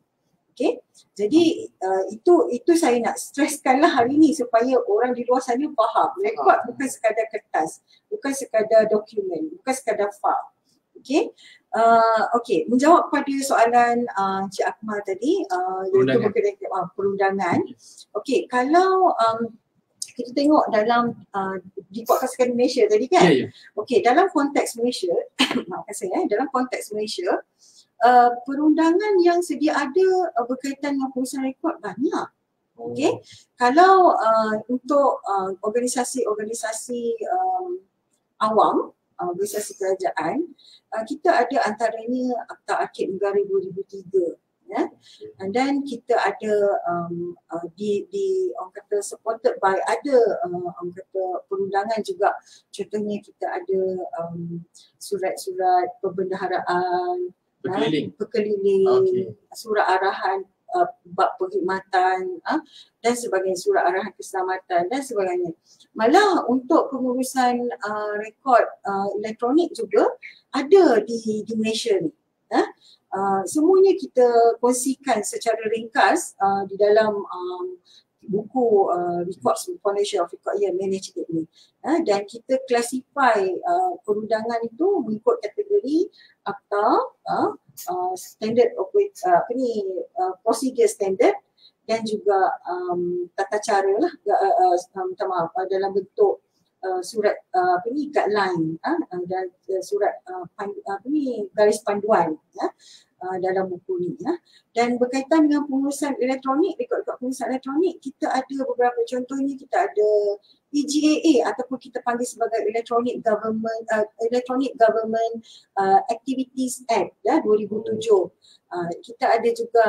Okay, jadi itu saya nak stresskanlah hari ni supaya orang di luar sana faham. Rekod bukan sekadar kertas, bukan sekadar dokumen, bukan sekadar file. Okay, menjawab pada soalan Cik Akmal tadi, iaitu berkenaan perundangan. Okay, kalau kita tengok dalam di podcast Malaysia tadi kan? Okay, dalam konteks Malaysia, maafkan saya, dalam konteks Malaysia, perundangan yang sedia ada berkaitan dengan pengurusan rekod banyak. Okay, kalau untuk organisasi-organisasi awam, organisasi kerajaan, kita ada antaranya Akta Arkib Negara 2003. Dan kita ada orang kata supported by ada orang kata perundangan juga. Contohnya kita ada surat-surat perbendaharaan, berkeliling, surat arahan bab perkhidmatan dan sebagainya, surat arahan keselamatan dan sebagainya. Malah untuk pengurusan rekod elektronik juga ada di Malaysia ni. Semuanya kita kongsikan secara ringkas di dalam buku Records Foundation of Record Management ni. Dan kita classify perundangan itu mengikut kategori akta, standard procedure standard dan juga tata cara lah, dalam bentuk surat guideline dan surat garis panduan dalam buku ni. Dan berkaitan dengan pengurusan elektronik, rekod-rekod pengurusan elektronik, kita ada beberapa contohnya. Kita ada EGAA ataupun kita panggil sebagai Electronic Government Activities Act 2007. Kita ada juga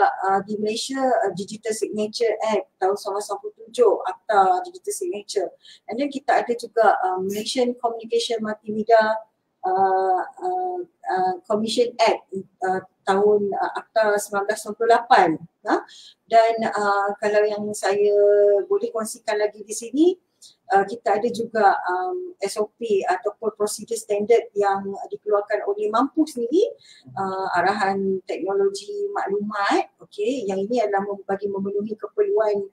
di Malaysia Digital Signature Act tahun 1997, Akta Digital Signature. And then kita ada juga Malaysian Communication Multimedia Commission Act tahun Akta 1998. Dan kalau yang saya boleh kongsikan lagi di sini, kita ada juga SOP ataupun prosedur standard yang dikeluarkan oleh Mampu sendiri, arahan teknologi maklumat, yang ini adalah bagi memenuhi keperluan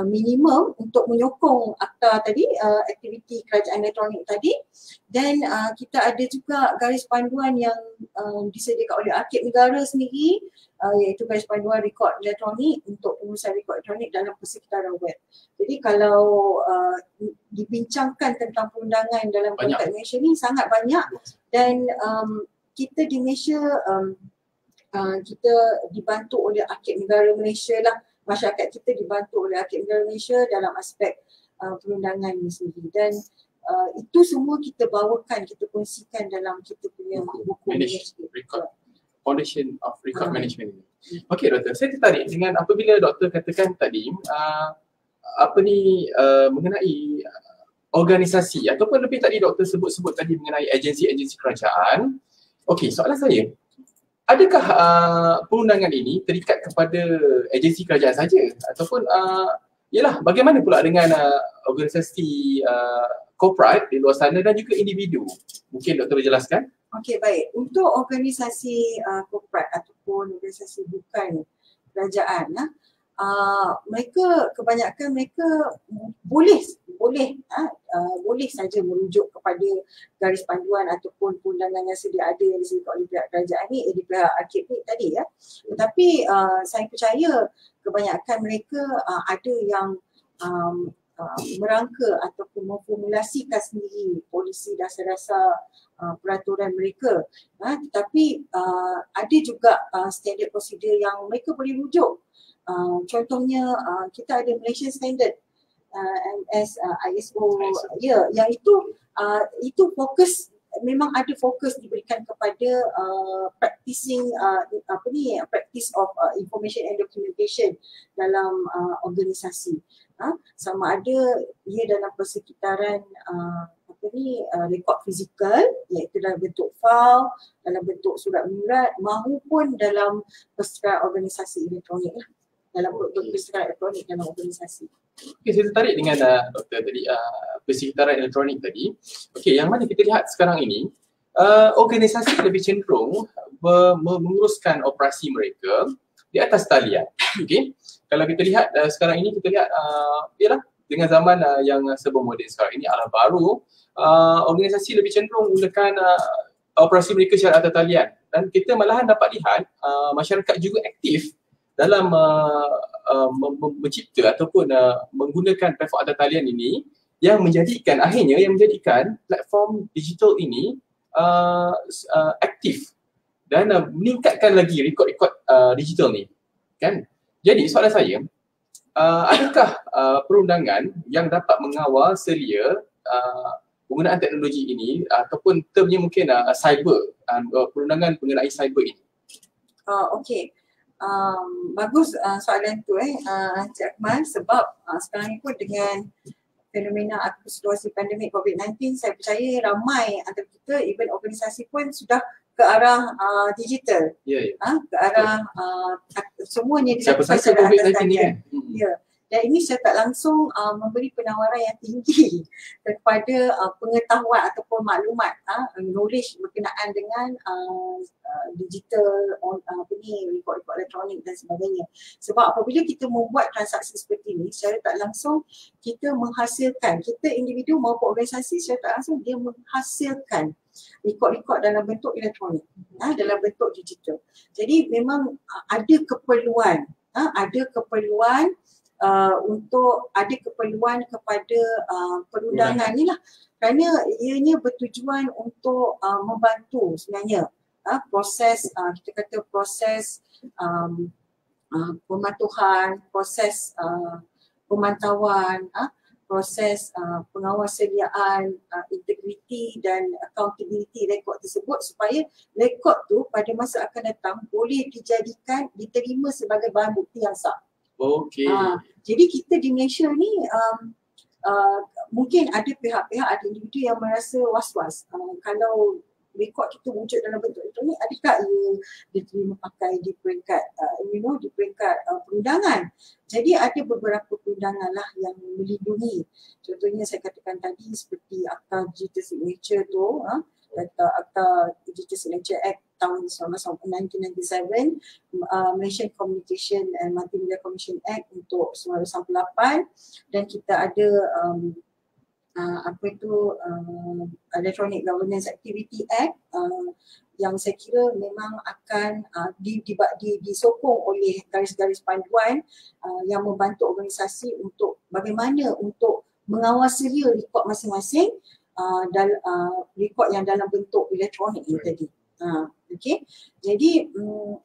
minimum untuk menyokong akta tadi, aktiviti kerajaan elektronik tadi. Dan kita ada juga garis panduan yang disediakan oleh Arkib Negara sendiri, iaitu garis panduan rekod elektronik untuk pengurusan rekod elektronik dalam persekitaran web. Jadi kalau dibincangkan tentang perundangan dalam konteks Malaysia ni sangat banyak, dan kita di Malaysia kita dibantu oleh Arkib Negara Malaysia lah, masyarakat kita dibantu oleh Arkib Negara Malaysia dalam aspek perundangan ni sendiri. Dan itu semua kita bawakan, kita kongsikan dalam kita punya buku Record Foundation of Record Management. Okey doktor, saya tertarik dengan apabila doktor katakan tadi mengenai organisasi ataupun lebih tadi doktor sebut tadi mengenai agensi-agensi kerajaan. Okey, soalan saya, adakah perundangan ini terikat kepada agensi kerajaan saja ataupun bagaimana pula dengan organisasi corporate di luar sana dan juga individu? Mungkin doktor berjelaskan? Okey, baik. Untuk organisasi corporate ataupun organisasi bukan kerajaan, kebanyakan mereka boleh saja merujuk kepada garis panduan ataupun perundangan yang sedia ada yang disediakan oleh pihak kerajaan ni, di pihak Arkib ni tadi. Tetapi saya percaya kebanyakan mereka ada yang merangka ataupun memformulasikan sendiri polisi dasar-dasar peraturan mereka. Tetapi ada juga standard prosedur yang mereka boleh rujuk. Contohnya kita ada Malaysian Standard MS, ISO, ya, yang itu fokus, memang ada fokus diberikan kepada practicing practice of information and documentation dalam organisasi. Sama ada ia dalam persekitaran rekod fizikal, iaitu dalam bentuk file, dalam bentuk surat menyurat, maupun dalam persekitaran organisasi elektronik lah. Dalam persekitaran elektronik dalam organisasi. Okey, saya tertarik dengan Doktor tadi, persekitaran elektronik tadi. Okey, yang mana kita lihat sekarang ini, organisasi lebih cenderung menguruskan operasi mereka di atas talian. Okey, kalau kita lihat sekarang ini, kita lihat ialah dengan zaman yang serba moden sekarang ini, ala baru, organisasi lebih cenderung menggunakan operasi mereka secara atas talian. Dan kita malahan dapat lihat masyarakat juga aktif dalam mencipta ataupun menggunakan platform atas talian ini, yang menjadikan platform digital ini aktif dan meningkatkan lagi rekod-rekod digital ni, kan? Jadi soalan saya, adakah perundangan yang dapat mengawal selia penggunaan teknologi ini, ataupun termnya mungkin cyber, perundangan mengenai cyber ini? Okey. Bagus soalan tu Cik Akmal, sebab sekarang ni pun dengan fenomena atau situasi pandemik COVID-19, saya percaya ramai antara kita, even organisasi pun sudah ke arah digital. Ke arah semuanya dilakukan secara atas talian. Dan ini secara langsung memberi penawaran yang tinggi kepada pengetahuan ataupun maklumat, knowledge berkenaan dengan digital, rekod-rekod elektronik dan sebagainya. Sebab apabila kita membuat transaksi seperti ini, secara tak langsung kita menghasilkan, kita individu maupun organisasi secara tak langsung dia menghasilkan rekod-rekod dalam bentuk elektronik, dalam bentuk digital. Jadi memang ada keperluan untuk ada keperluan kepada perundangan ni lah, kerana ianya bertujuan untuk membantu sebenarnya proses kita kata proses pematuhan, proses pemantauan, proses pengawasaliaan, integriti dan accountability rekod tersebut, supaya rekod tu pada masa akan datang boleh diterima sebagai bahan bukti yang sah. Okey. Jadi kita di Malaysia ni mungkin ada pihak-pihak, ada individu yang merasa was-was kalau rekod kita wujud dalam bentuk elektronik, adakah ia diterima pakai di peringkat di peringkat perundangan. Jadi ada beberapa perundangan lah yang melindungi. Contohnya saya katakan tadi seperti Akta Digital Signature tu, Akta Digital Signature Act tahun 1997, Malaysian Communication and Multimedia Commission Act untuk 1998, dan kita ada Electronic Governance Activity Act yang saya kira memang akan disokong oleh garis-garis panduan yang membantu organisasi untuk bagaimana untuk mengawasi rekod masing-masing, rekod yang dalam bentuk elektronik ini tadi. Okey. Jadi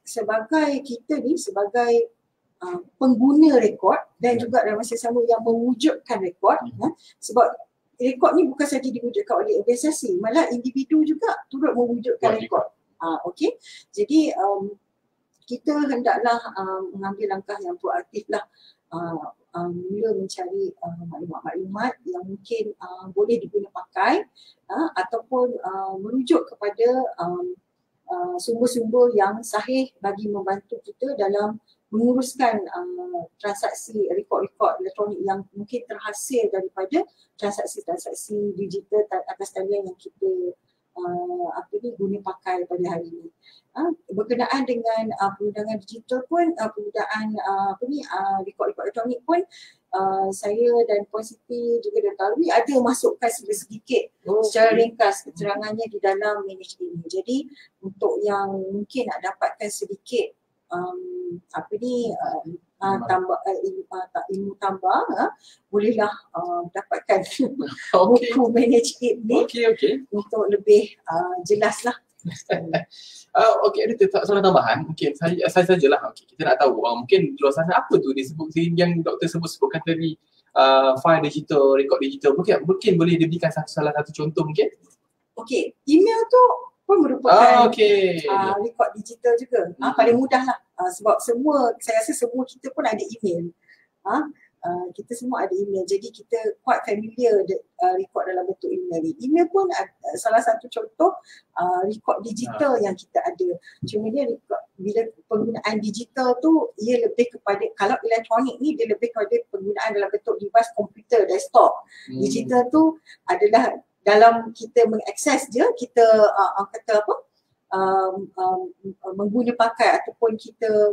sebagai kita ni sebagai pengguna rekod dan juga dalam masa sama yang mewujudkan rekod, sebab rekod ni bukan saja diwujudkan oleh organisasi, malah individu juga turut mewujudkan rekod. Okey. Jadi kita hendaklah mengambil langkah yang proaktif lah, mula mencari maklumat-maklumat yang mungkin boleh diguna pakai, ataupun merujuk kepada sumber-sumber yang sahih bagi membantu kita dalam menguruskan transaksi rekod-rekod elektronik yang mungkin terhasil daripada transaksi-transaksi digital atas talian yang kita guna pakai pada hari ini. Berkenaan dengan perundangan digital pun, perundangan rekod-rekod elektronik pun, saya dan Puan Siti juga dah tahu ada masukkan sedikit secara ringkas keterangannya di dalam manage ini. Jadi untuk yang mungkin nak dapatkan sedikit ilmu tambah, bolehlah dapatkan buku Manage It ni untuk lebih jelas lah. Okey, ada tak soalan tambahan? Mungkin saya sajalah. Okey, kita nak tahu mungkin di luar sana apa tu disebut yang doktor sebutkan tadi, file digital, record digital. Mungkin boleh diberikan salah satu contoh mungkin? Okey, email tu pun merupakan record digital juga. Paling mudah lah. Sebab saya rasa semua kita pun ada email. Kita semua ada email. Jadi kita quite familiar record dalam bentuk email ni. Email pun salah satu contoh record digital yang kita ada. Cuma dia bila penggunaan digital tu ia lebih kepada, kalau elektronik ni dia lebih kepada penggunaan dalam bentuk device komputer, desktop. Digital tu adalah dalam kita mengakses dia, kita kata apa, mengguna pakai ataupun kita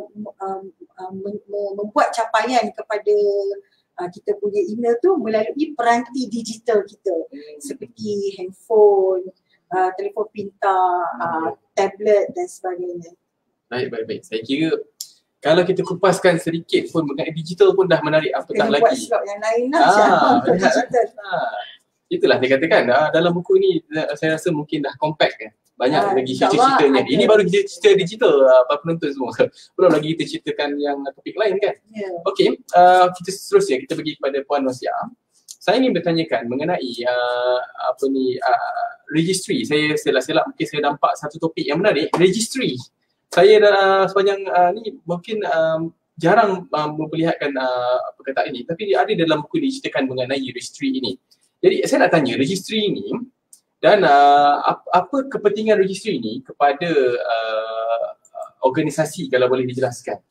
membuat capaian kepada kita punya email tu melalui peranti digital kita seperti handphone, telefon pintar, tablet dan sebagainya. Baik. Saya kira kalau kita kupaskan sedikit pun mengenai digital pun dah menarik apatah lagi. Buat slot yang lain lah digital. Itulah saya katakan, dalam buku ni saya rasa mungkin dah compact kan. Banyak lagi cerita-ceritanya. Ini baru cerita digital para penonton semua. Belum lagi kita ceritakan yang topik lain kan. Okey, kita seterusnya kita pergi kepada Puan Nosia. Saya ingin bertanyakan mengenai registry. Saya selak mungkin saya nampak satu topik yang menarik, registry. Saya sepanjang ni mungkin jarang memperlihatkan perkataan ini, tapi ada dalam buku ini ceritakan mengenai registry ini. Jadi saya nak tanya registry ini dan apa kepentingan registry ini kepada organisasi, kalau boleh dijelaskan.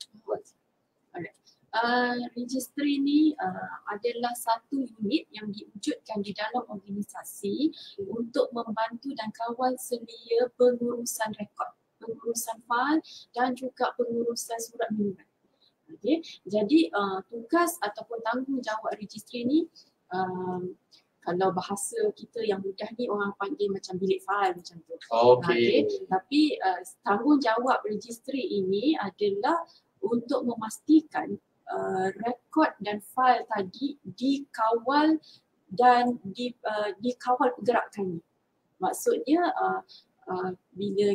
Registry ni adalah satu unit yang diwujudkan di dalam organisasi untuk membantu dan kawal selia pengurusan rekod, pengurusan fail dan juga pengurusan surat menyurat. Okay. Jadi tugas ataupun tanggungjawab registry ni, kalau bahasa kita yang mudah ni orang panggil macam bilik fail macam tu. Tapi tanggungjawab registry ini adalah untuk memastikan rekod dan fail tadi dikawal dan dikawal pergerakannya. Maksudnya bila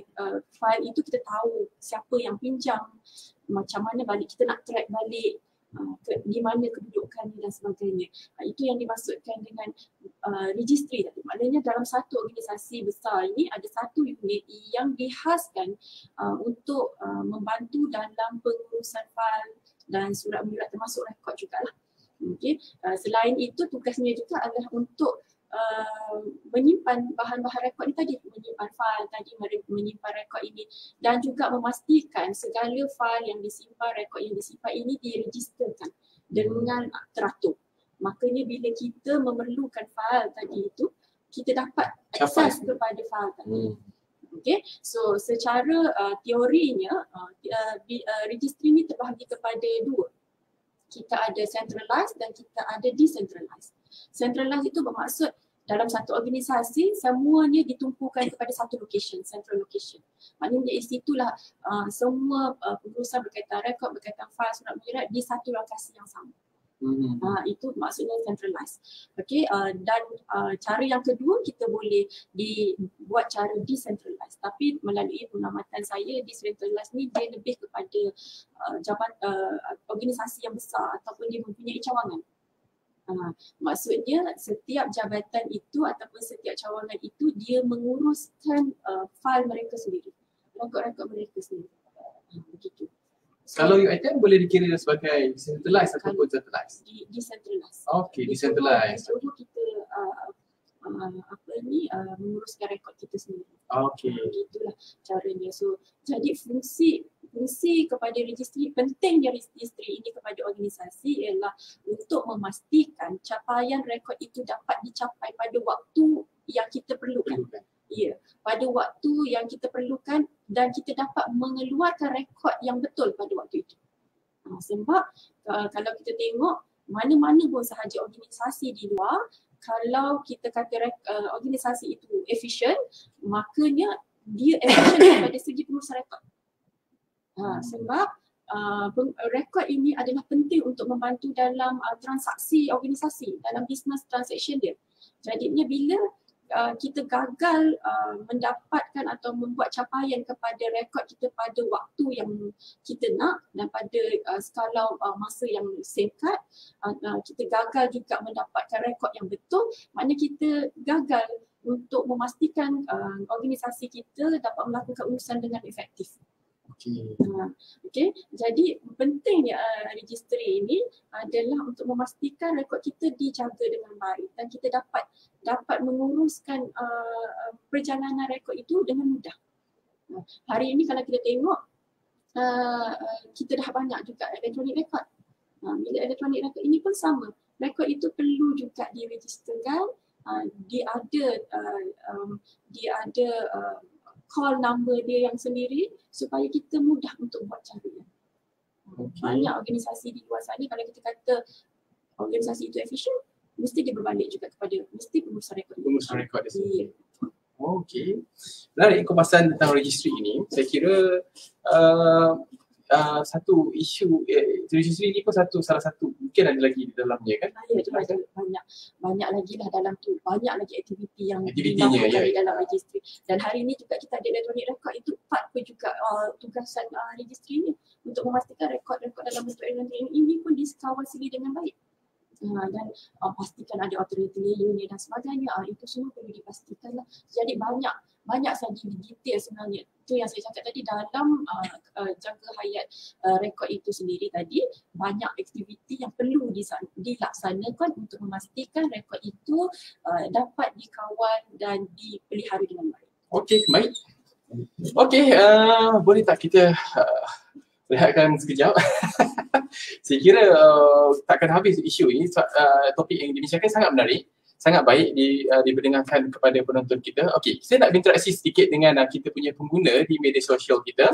fail itu kita tahu siapa yang pinjam, macam mana balik kita nak track balik, di mana kedudukannya dan sebagainya. Itu yang dimaksudkan dengan registry tadi. Maknanya dalam satu organisasi besar ini ada satu unit yang dihaskan untuk membantu dalam pengurusan fail dan surat menyurat termasuk rekod jugalah. Okay. Selain itu tugasnya juga adalah untuk menyimpan bahan-bahan rekod ni tadi, menyimpan fail tadi, menyimpan rekod ini dan juga memastikan segala fail yang disimpan, rekod yang disimpan ini diregisterkan dengan teratur. Makanya bila kita memerlukan fail tadi itu, kita dapat akses kepada fail tadi. Okay, so secara teorinya registry ni terbahagi kepada dua. Kita ada centralized dan kita ada decentralized. Centralized itu bermaksud dalam satu organisasi semuanya ditumpukan kepada satu location, central location. Maknanya di situlah semua pengurusan berkaitan rekod, berkaitan fail, surat menyurat di satu lokasi yang sama. Itu maksudnya centralized. Okay, dan cara yang kedua kita boleh dibuat cara decentralized, tapi melalui pengamatan saya decentralized ni dia lebih kepada organisasi yang besar ataupun dia mempunyai cawangan. Maksudnya setiap jabatan itu ataupun setiap cawangan itu dia menguruskan fail mereka sendiri, rekod-rekod mereka sendiri. Begitu. Kalau UiTM boleh dikira sebagai decentralized ataupun centralized? Decentralized. Okey, decentralized. Jadi kita menguruskan rekod kita sendiri. Okey. Itulah caranya. So jadi fungsi kepada registry, pentingnya registry ini kepada organisasi ialah untuk memastikan capaian rekod itu dapat dicapai pada waktu yang kita perlukan. Ya, pada waktu yang kita perlukan dan kita dapat mengeluarkan rekod yang betul pada waktu itu. Sebab kalau kita tengok mana-mana pun sahaja organisasi di luar, kalau kita kata organisasi itu efisien, makanya dia efisien pada segi pengurusan rekod. Sebab rekod ini adalah penting untuk membantu dalam transaksi organisasi, dalam business transaction dia. Jadinya bila kita gagal mendapatkan atau membuat capaian kepada rekod kita pada waktu yang kita nak dan pada skala masa yang singkat, kita gagal juga mendapatkan rekod yang betul, maknanya kita gagal untuk memastikan organisasi kita dapat melakukan urusan dengan efektif. Okay. Jadi pentingnya registry ini adalah untuk memastikan rekod kita dijaga dengan baik dan kita dapat menguruskan perjalanan rekod itu dengan mudah. Hari ini kalau kita tengok kita dah banyak juga elektronik rekod. Bila elektronik rekod ini pun sama. Rekod itu perlu juga diregisterkan. Dia ada call number dia yang sendiri supaya kita mudah untuk buat carian. Banyak organisasi di luar sana kalau kita kata organisasi itu efisien, mesti dia berbalik juga kepada pengurusan rekod. Pengurusan rekod dia sendiri. Okey. Menarik kupasan tentang registry ini. Saya kira satu isu registry ini pun salah satu mungkin ada lagi di dalamnya kan? Ya, banyak lagi lah dalam tu, banyak lagi aktiviti yang dilakukan di dalam registry. Dan hari ini juga kita ada elektronik rekod, itu part pun juga tugasan registry ni untuk memastikan rekod-rekod dalam bentuk elektronik ini pun dikawasi dengan baik. Dan pastikan ada authority layer dan sebagainya, itu semua perlu dipastikan lah. Jadi banyak sahaja detail sebenarnya. Itu yang saya cakap tadi, dalam jangka hayat rekod itu sendiri tadi, banyak aktiviti yang perlu dilaksanakan untuk memastikan rekod itu dapat dikawal dan dipelihara dengan baik. Okey, baik. Okey, boleh tak kita rehatkan sekejap? Saya kira takkan habis isu ini. Topik yang dibicarakan sangat menarik, sangat baik diperdengarkan kepada penonton kita. Okey, saya nak berinteraksi sedikit dengan kita punya pengguna di media sosial kita.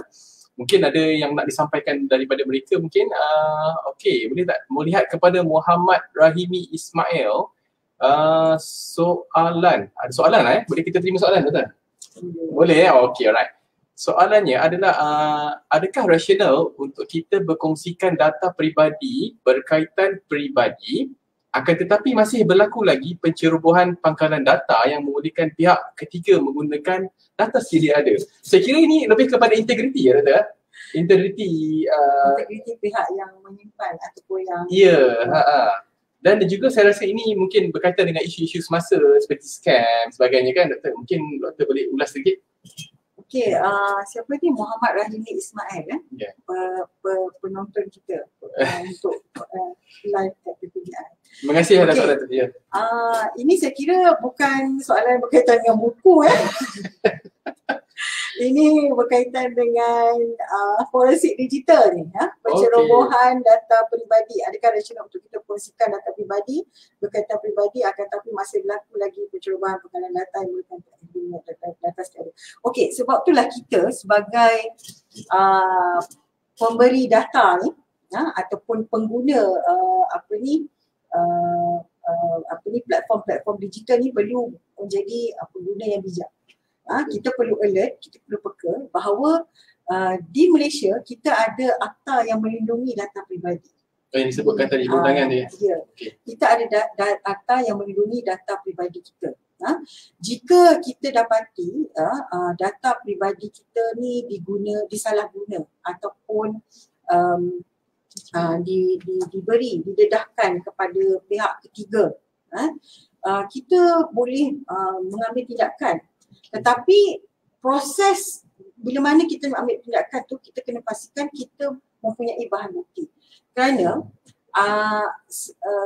Mungkin ada yang nak disampaikan daripada mereka mungkin. Okey, boleh tak melihat kepada Muhammad Rahimi Ismail soalan. Ada soalan boleh kita terima soalan, betul? Boleh okey, alright. Soalannya adalah adakah rasional untuk kita berkongsikan data peribadi berkaitan peribadi akan tetapi masih berlaku lagi pencerobohan pangkalan data yang membolehkan pihak ketiga menggunakan data sedia ada. Saya kira ini lebih kepada integriti ya, Data? Integriti pihak yang menyimpan ataupun yang Dan juga saya rasa ini mungkin berkaitan dengan isu-isu semasa seperti scam sebagainya kan, Doktor? Mungkin Doktor boleh ulas sedikit? Okey, siapa ni? Muhammad Rahimi Ismail penonton kita untuk live kat PPDI. Terima kasih atas soalan tadi. Ini saya kira bukan soalan berkaitan dengan buku Ini berkaitan dengan forensik digital ni, pencerobohan data peribadi. Adakah rasional untuk kita kongsikan data peribadi berkaitan peribadi akan tapi masih berlaku lagi pencerobohan penggunaan data yang merupakan data secara. Okey, sebab itulah kita sebagai pemberi data ni ataupun pengguna platform-platform digital ni perlu menjadi pengguna yang bijak. Kita perlu alert, kita perlu peka bahawa di Malaysia kita ada akta yang melindungi data peribadi. Yang disebutkan tadi, undangan dia. Ya. Okay. Kita ada akta yang melindungi data peribadi kita. Jika kita dapati data peribadi kita ni disalahguna ataupun didedahkan kepada pihak ketiga, kita boleh mengambil tindakan. Tetapi proses bila mana kita ambil tindakan tu, kita kena pastikan kita mempunyai bahan bukti. Kerana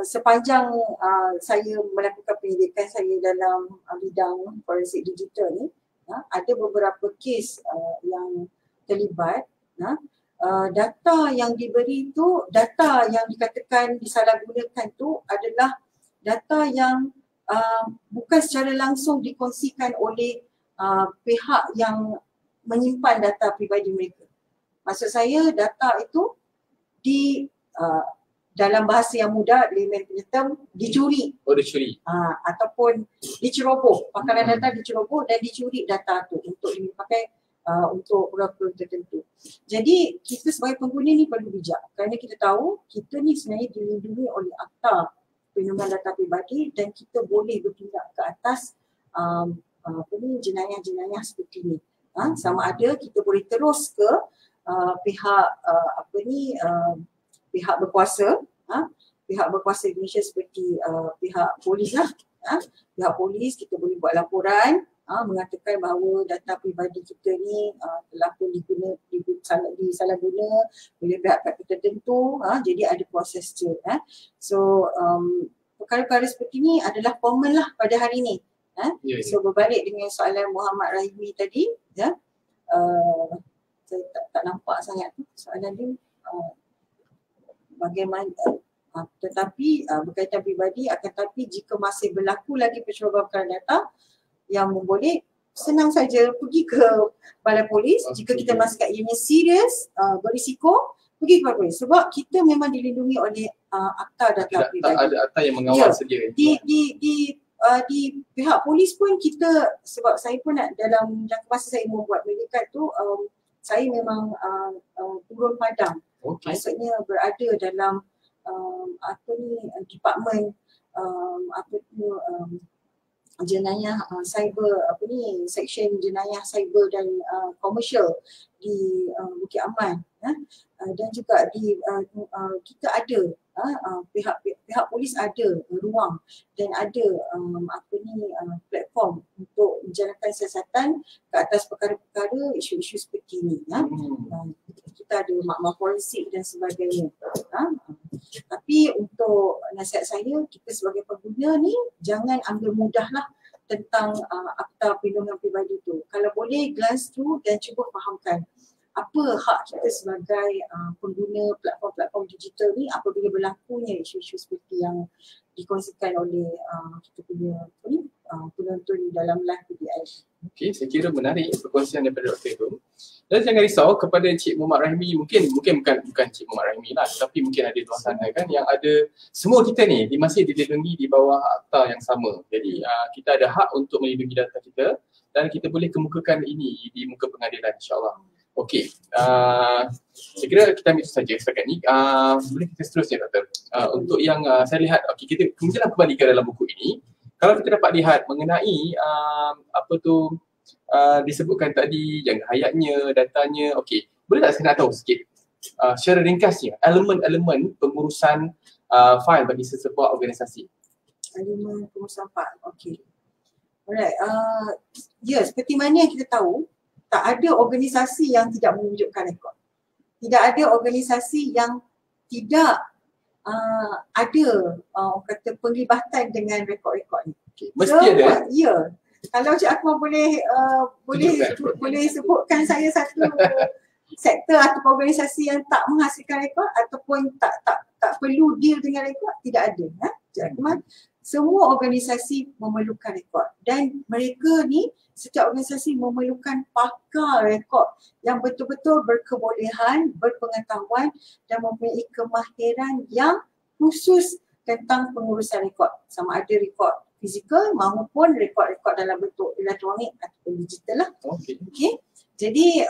sepanjang saya melakukan penyelidikan saya dalam bidang forensik digital ni, ada beberapa kes yang terlibat. Data yang diberi tu, data yang dikatakan disalahgunakan tu adalah data yang bukan secara langsung dikongsikan oleh pihak yang menyimpan data peribadi mereka. Maksud saya data itu dalam bahasa yang mudah, layman punya term, dicuri. Dicuri. Ataupun diceroboh. Pangkalan data diceroboh dan dicuri data tu untuk dipakai untuk program tertentu. Jadi kita sebagai pengguna ni perlu bijak kerana kita tahu kita ni sebenarnya dilindungi oleh Akta Perlindungan Data Peribadi dan kita boleh bertindak ke atas jenayah-jenayah seperti ni. Sama ada kita boleh terus ke pihak pihak berkuasa, pihak berkuasa Indonesia seperti pihak polis lah. Pihak polis kita boleh buat laporan mengatakan bahawa data peribadi kita ni telah pun disalahguna oleh pihak-pihak tertentu. Jadi ada proses je. So perkara-perkara seperti ni adalah common lah pada hari ni. So berbalik dengan soalan Muhammad Rahimi tadi, saya tak nampak sangat tu soalan dia, bagaimana tetapi berkaitan peribadi, akan tetapi jika masih berlaku lagi pencerobohan data yang memboleh, senang saja pergi ke balai polis. Jika kita merasakan ianya serius, berisiko, pergi ke balai polis sebab kita memang dilindungi oleh Akta Data Peribadi. Tak ada akta yang mengawal sedia. Di pihak polis pun kita, sebab saya pun dalam jangka masa saya membuat medikat tu, saya memang turun padang. Maksudnya berada dalam departmen jenayah cyber, section jenayah cyber dan komersial di Bukit Aman, dan juga di kita ada pihak polis ada ruang dan ada platform untuk menjalankan siasatan ke atas perkara-perkara isu-isu seperti ini. Kita ada makmal forensik dan sebagainya. Tapi untuk nasihat saya, kita sebagai pengguna ni jangan ambil mudahlah tentang Akta Perlindungan Peribadi tu. Kalau boleh glance through dan cuba fahamkan apa hak kita sebagai pengguna platform-platform digital ni apabila berlakunya isu-isu seperti yang dikongsikan oleh kita punya penonton dalam live PDI. Okey, saya kira menarik perkongsian daripada Dr. itu. Dan jangan risau kepada Cik Muhammad Rahimi, mungkin bukan Cik Muhammad Rahimi lah, tapi mungkin ada luar sana kan yang ada, semua kita ni masih dilindungi di bawah akta yang sama. Jadi kita ada hak untuk melindungi data kita dan kita boleh kemukakan ini di muka pengadilan, insyaAllah. Okey, saya kira kita ambil itu saja setakat ni. Boleh kita seterusnya, Doktor. Untuk yang saya lihat, kita kemudian kembali ke dalam buku ini. Kalau kita dapat lihat mengenai disebutkan tadi yang hayatnya, datanya. Okey, boleh tak saya nak tahu sikit secara ringkasnya elemen-elemen pengurusan fail bagi sesebuah organisasi? Elemen pengurusan fail, okey. Alright, seperti mana yang kita tahu, tak ada organisasi yang tidak menunjukkan rekod. Tidak ada organisasi yang tidak ada kata penglibatan dengan rekod-rekod ni. Mesti ada. Ya. Kalau Cik Akmal boleh sebutkan saya satu sektor atau organisasi yang tak menghasilkan rekod ataupun tak perlu deal dengan rekod, tidak ada. Cik Akmal, semua organisasi memerlukan rekod dan mereka ni, setiap organisasi memerlukan pakar rekod yang betul-betul berkebolehan, berpengetahuan dan mempunyai kemahiran yang khusus tentang pengurusan rekod. Sama ada rekod fizikal maupun rekod-rekod dalam bentuk elektronik ataupun digital lah. Okay. Jadi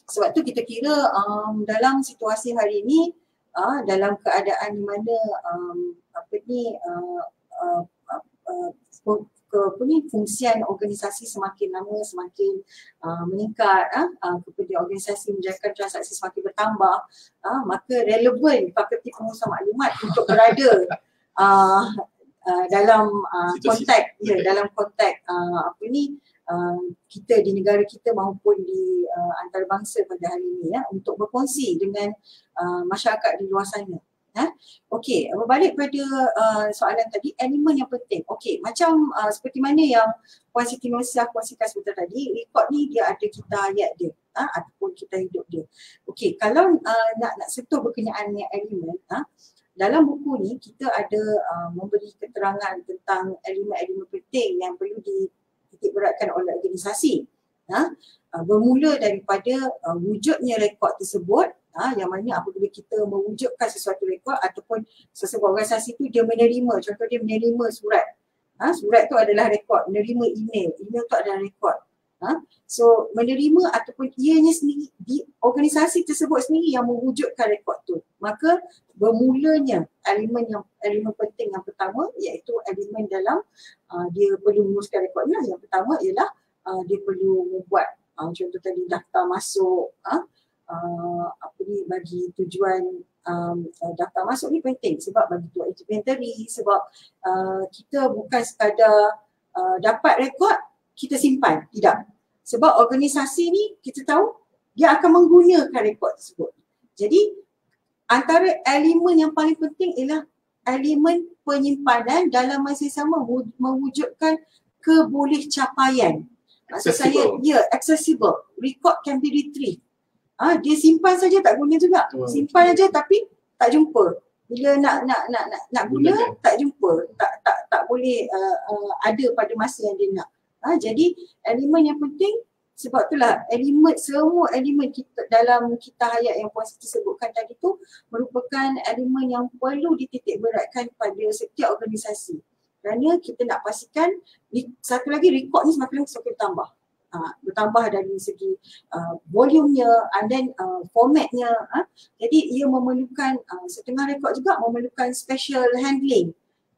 sebab tu kita kira dalam situasi hari ini, dalam keadaan di mana fungsian organisasi semakin lama semakin meningkat, kepada organisasi menjalankan transaksi semakin bertambah, maka relevan fakulti pengurusan maklumat untuk berada dalam konteks kita di negara kita maupun di antarabangsa pada hari ini, untuk berkongsi dengan masyarakat di luar sana. Okey, berbalik pada soalan tadi, elemen yang penting. Okey, macam seperti mana yang Puan Siti Nursiah kongsikan sebentar tadi, rekod ni dia ada kita hayat dia ataupun kita hidup dia. Okey, kalau nak sentuh berkenaan dengan elemen, dalam buku ni kita ada memberi keterangan tentang elemen-elemen penting yang perlu dititikberatkan oleh organisasi. Bermula daripada wujudnya rekod tersebut, yang mana apabila kita mewujudkan sesuatu rekod ataupun sesebuah organisasi tu dia menerima, contoh dia menerima surat. Surat tu adalah rekod, menerima email tu adalah rekod. So menerima ataupun ianya sendiri di organisasi tersebut sendiri yang mewujudkan rekod tu. Maka bermulanya elemen penting yang pertama iaitu elemen dalam dia perlu menguruskan rekod ni. Yang pertama ialah dia perlu membuat contoh tadi daftar masuk, bagi tujuan daftar masuk ni penting sebab bagi tuan inventory, sebab kita bukan sekadar dapat rekod kita simpan, tidak. Sebab organisasi ni kita tahu dia akan menggunakan rekod tersebut. Jadi antara elemen yang paling penting ialah elemen penyimpanan dalam masa yang sama mewujudkan kebolehcapaian. Maksud saya, accessible. Record can be retrieved. Dia simpan saja tak guna juga. Simpan aja tapi tak jumpa. Bila nak guna tak jumpa. Tak boleh ada pada masa yang dia nak. Jadi elemen yang penting, sebab itulah semua elemen kita dalam kita hayat yang Puan Siti sebutkan tadi tu merupakan elemen yang perlu dititik beratkan pada setiap organisasi. Kerana kita nak pastikan satu lagi rekod ni semakin bertambah. Bertambah dari segi volumenya and then formatnya. Jadi ia memerlukan setengah rekod juga memerlukan special handling.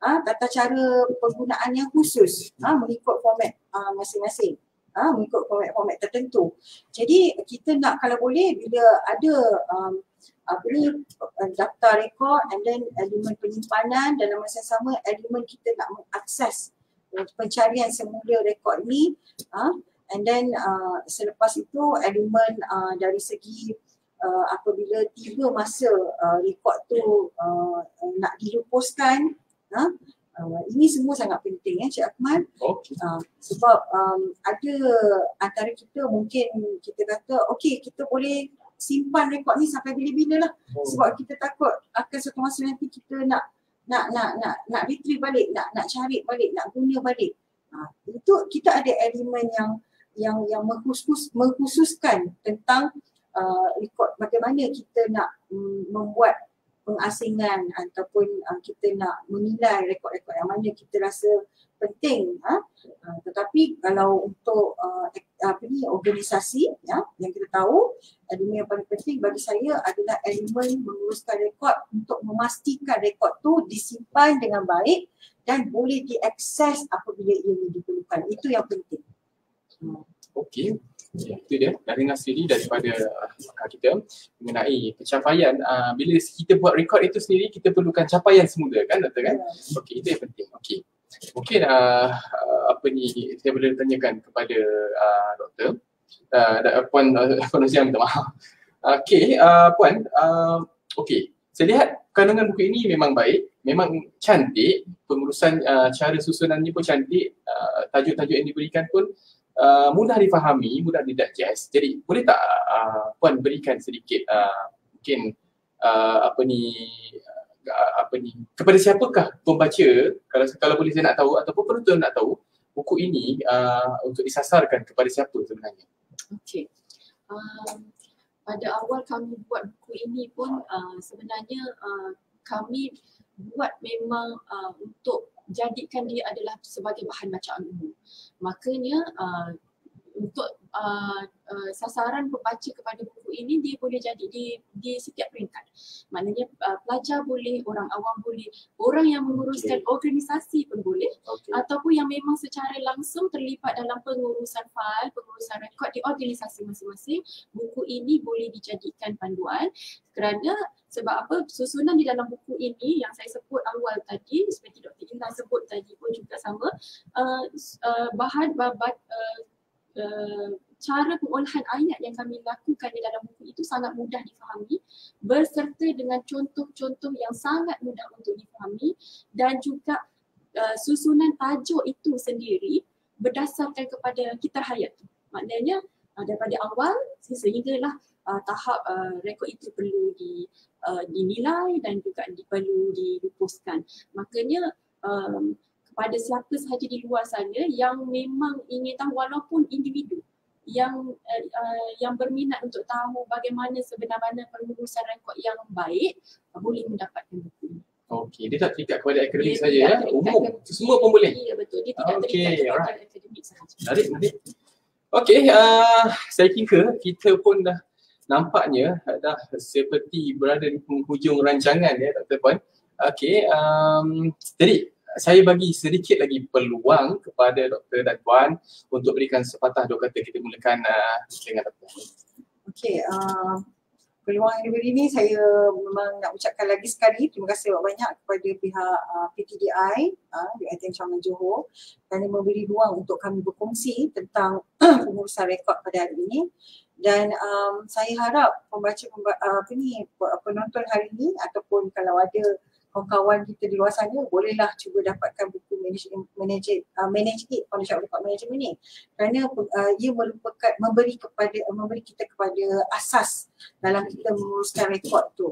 Tata cara penggunaan yang khusus mengikut format masing-masing, mengikut format tertentu. Jadi kita nak kalau boleh bila ada daftar rekod and then elemen penyimpanan dalam masa sama elemen kita nak mengakses pencarian semula rekod ni, and then selepas itu elemen dari segi apabila tiba masa rekod tu nak dilupuskan. Ini semua sangat penting Cik Akmal. Sebab ada antara kita mungkin kita kata okey kita boleh simpan rekod ni sampai bila-bila lah. Sebab kita takut akan satu masa nanti kita nak retrieve balik, nak cari balik, nak guna balik. Itu kita ada elemen yang mengkhususkan tentang rekod bagaimana kita nak membuat pengasingan ataupun kita nak menilai rekod-rekod yang mana kita rasa penting. Tetapi kalau untuk organisasi yang kita tahu elemen yang paling penting bagi saya adalah elemen menguruskan rekod untuk memastikan rekod tu disimpan dengan baik dan boleh diakses apabila ia diperlukan. Itu yang penting. Okey. Itu dia, dah dengar sendiri daripada pakar kita mengenai pencapaian. Bila kita buat rekod itu sendiri, kita perlukan capaian semula kan, Doktor kan? Okey, itu yang penting. Okey. Mungkin saya boleh tanyakan kepada Doktor. Puan Nozian, minta maaf. Okey, Puan, okey. Saya lihat kandungan buku ini memang baik, memang cantik, pengurusan cara susunannya pun cantik, tajuk-tajuk yang diberikan pun mudah difahami, mudah didigest. Jadi boleh tak Puan berikan sedikit mungkin kepada siapakah pembaca, kalau boleh saya nak tahu ataupun penonton nak tahu buku ini untuk disasarkan kepada siapa sebenarnya? Okey. Pada awal kami buat buku ini pun sebenarnya kami buat memang untuk jadikan dia adalah sebagai bahan bacaan umum. Makanya untuk sasaran pembaca kepada buku ini dia boleh jadi di setiap peringkat. Maknanya pelajar boleh, orang awam boleh, orang yang menguruskan organisasi pun boleh, ataupun yang memang secara langsung terlibat dalam pengurusan fail, pengurusan rekod di organisasi masing-masing. Buku ini boleh dijadikan panduan kerana sebab apa, susunan di dalam buku ini yang saya sebut awal tadi, seperti Dr. Indah sebut tadi pun juga sama, cara pengolahan ayat yang kami lakukan di dalam buku itu sangat mudah difahami berserta dengan contoh-contoh yang sangat mudah untuk difahami, dan juga susunan tajuk itu sendiri berdasarkan kepada kitar hayat. Maknanya daripada awal sehinggalah tahap rekod itu perlu dinilai dan juga perlu dilupuskan. Makanya kepada siapa sahaja di luar sana yang memang ingin tahu, walaupun individu yang berminat untuk tahu bagaimana sebenarnya pengurusan rekod yang baik, boleh mendapatkan buku ini. Okey, dia tak terikat kepada akademik saja ya, umum, semua pun boleh. Ya betul, dia tidak terikat kepada akademik sahaja. Menarik. Okey, saya kira kita pun dah nampaknya dah seperti berada di penghujung rancangan ya Dr. Puan. Okey, jadi saya bagi sedikit lagi peluang kepada Dr. dan Puan untuk berikan sepatah dua kata. Kita mulakan dengan Dr. Okey, peluang yang diberi ni saya memang nak ucapkan lagi sekali terima kasih banyak kepada pihak PTDI, UiTM Cawangan Johor kerana memberi ruang untuk kami berkongsi tentang pengurusan rekod pada hari ini. Dan saya harap penonton hari ini ataupun kalau ada kawan-kawan kita di luar sana bolehlah cuba dapatkan buku Manage It Foundation of Record Management ni kerana ia merupakan memberi kita kepada asas dalam kita menguruskan rekod tu.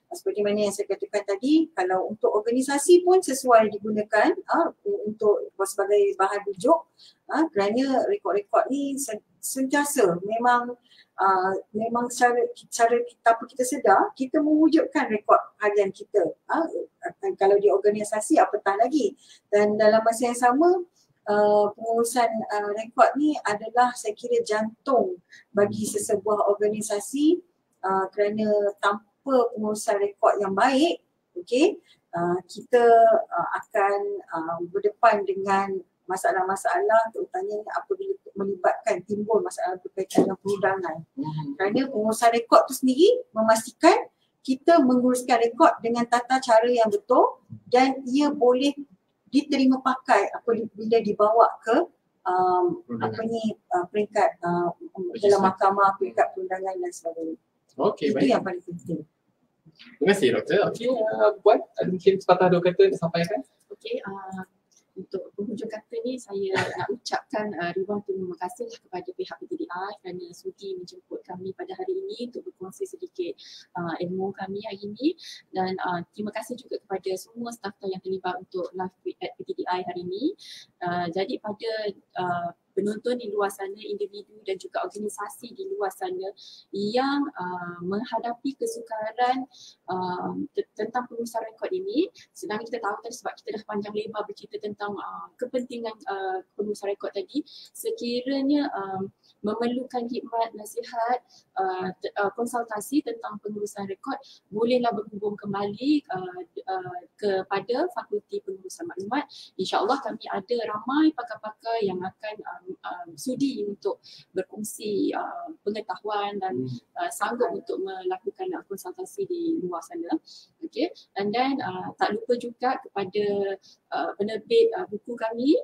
Seperti mana yang saya katakan tadi, kalau untuk organisasi pun sesuai digunakan untuk sebagai bahan rujuk kerana rekod-rekod ni sentiasa memang secara tanpa kita sedar kita mewujudkan rekod harian kita kalau di organisasi apatah lagi. Dan dalam masa yang sama pengurusan rekod ni adalah saya kira jantung bagi sesebuah organisasi kerana tanpa pengurusan rekod yang baik, kita akan berdepan dengan masalah-masalah terutamanya apabila melibatkan timbul masalah berkaitan dengan perundangan. Kerana pengurusan rekod tu sendiri memastikan kita menguruskan rekod dengan tata cara yang betul dan ia boleh diterima pakai apabila dibawa ke peringkat dalam mahkamah, peringkat perundangan dan sebagainya. Okey, itu baik. yang paling penting. Terima kasih Doktor. Okey, Puan ada mungkin sepatah dua kata nak sampaikan? Okey, untuk penghujung kata ni saya nak ucapkan ribuan terima kasih kepada pihak PTDI kerana sudi menjemput kami pada hari ini untuk berkongsi sedikit ilmu kami hari ini, dan terima kasih juga kepada semua staf yang terlibat untuk live at PTDI hari ini. Jadi pada penonton di luar sana, individu dan juga organisasi di luar sana yang menghadapi kesukaran tentang pengurusan rekod ini, sedang kita tahu tadi sebab kita dah panjang lebar bercerita tentang kepentingan pengurusan rekod tadi, sekiranya memerlukan khidmat, nasihat, konsultasi tentang pengurusan rekod, bolehlah berhubung kembali kepada Fakulti Pengurusan Maklumat. InsyaAllah kami ada ramai pakar-pakar yang akan sudi untuk berkongsi pengetahuan dan sanggup untuk melakukan konsultasi di luar sana. Okay. And then tak lupa juga kepada penerbit buku kami,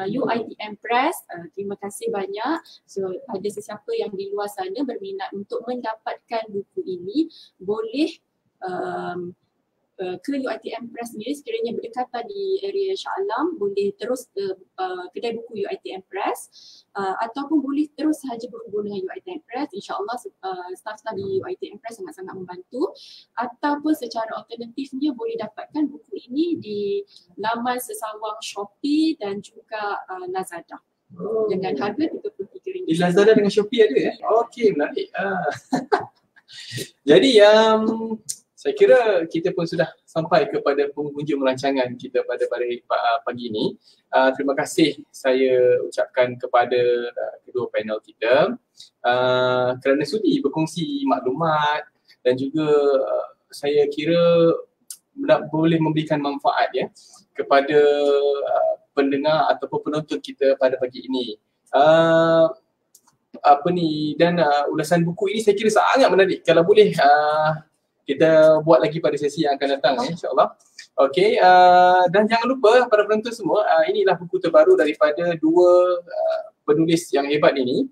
UiTM Press, terima kasih banyak. So ada sesiapa yang di luar sana berminat untuk mendapatkan buku ini, boleh ke UiTM Press sendiri sekiranya berdekatan di area Shah Alam, boleh terus ke kedai buku UiTM Press ataupun boleh terus sahaja berhubung dengan UiTM Press. InsyaAllah staff-staff di UiTM Press sangat-sangat membantu, ataupun secara alternatifnya boleh dapatkan buku ini di laman sesawang Shopee dan juga Lazada dengan harga RM33. Di Lazada dengan Shopee ada ya? Okey, menarik. Jadi saya kira kita pun sudah sampai kepada penghujung rancangan kita pada pagi ini. Terima kasih saya ucapkan kepada kedua panel kita kerana sudi berkongsi maklumat dan juga saya kira boleh memberikan manfaat ya kepada pendengar ataupun penonton kita pada pagi ini. Dan ulasan buku ini saya kira sangat menarik. Kalau boleh kita buat lagi pada sesi yang akan datang insya-Allah. Okey, dan jangan lupa para penonton semua, inilah buku terbaru daripada dua penulis yang hebat ini.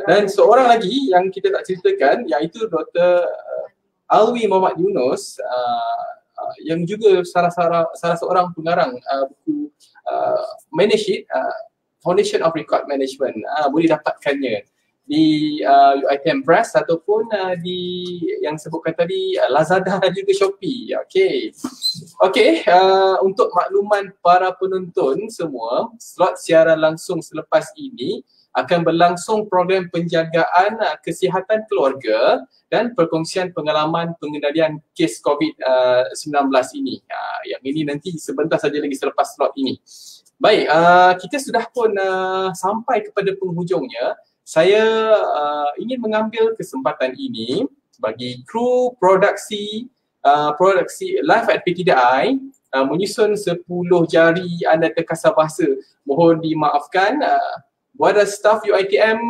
Dan seorang lagi yang kita tak ceritakan iaitu Dr. Alwi Muhammad Yunus yang juga salah seorang pengarang buku Manage It, Foundation of Record Management. Boleh dapatkannya di UiTM Press ataupun di yang sebutkan tadi Lazada dan juga Shopee. Okey, untuk makluman para penonton semua, slot siaran langsung selepas ini akan berlangsung program penjagaan kesihatan keluarga dan perkongsian pengalaman pengendalian kes COVID-19 ini. Yang ini nanti sebentar saja lagi selepas slot ini. Baik, kita sudah pun sampai kepada penghujungnya. Saya ingin mengambil kesempatan ini bagi kru produksi live at PTDI menyusun 10 jari anda terkasar bahasa. Mohon dimaafkan. Buat staff UiTM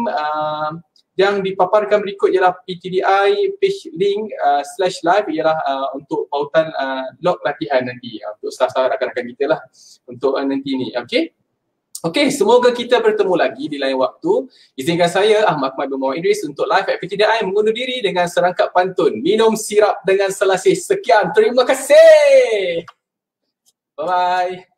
yang dipaparkan berikut ialah PTDI page link /live ialah untuk pautan log latihan nanti untuk staff-staff rakan-rakan kita lah untuk nanti ni. Okey, semoga kita bertemu lagi di lain waktu. Izinkan saya Ahmad bin Muhammad Idris untuk live at PTDI mengundur diri dengan serangkap pantun minum sirap dengan selasih. Sekian, terima kasih. Bye bye.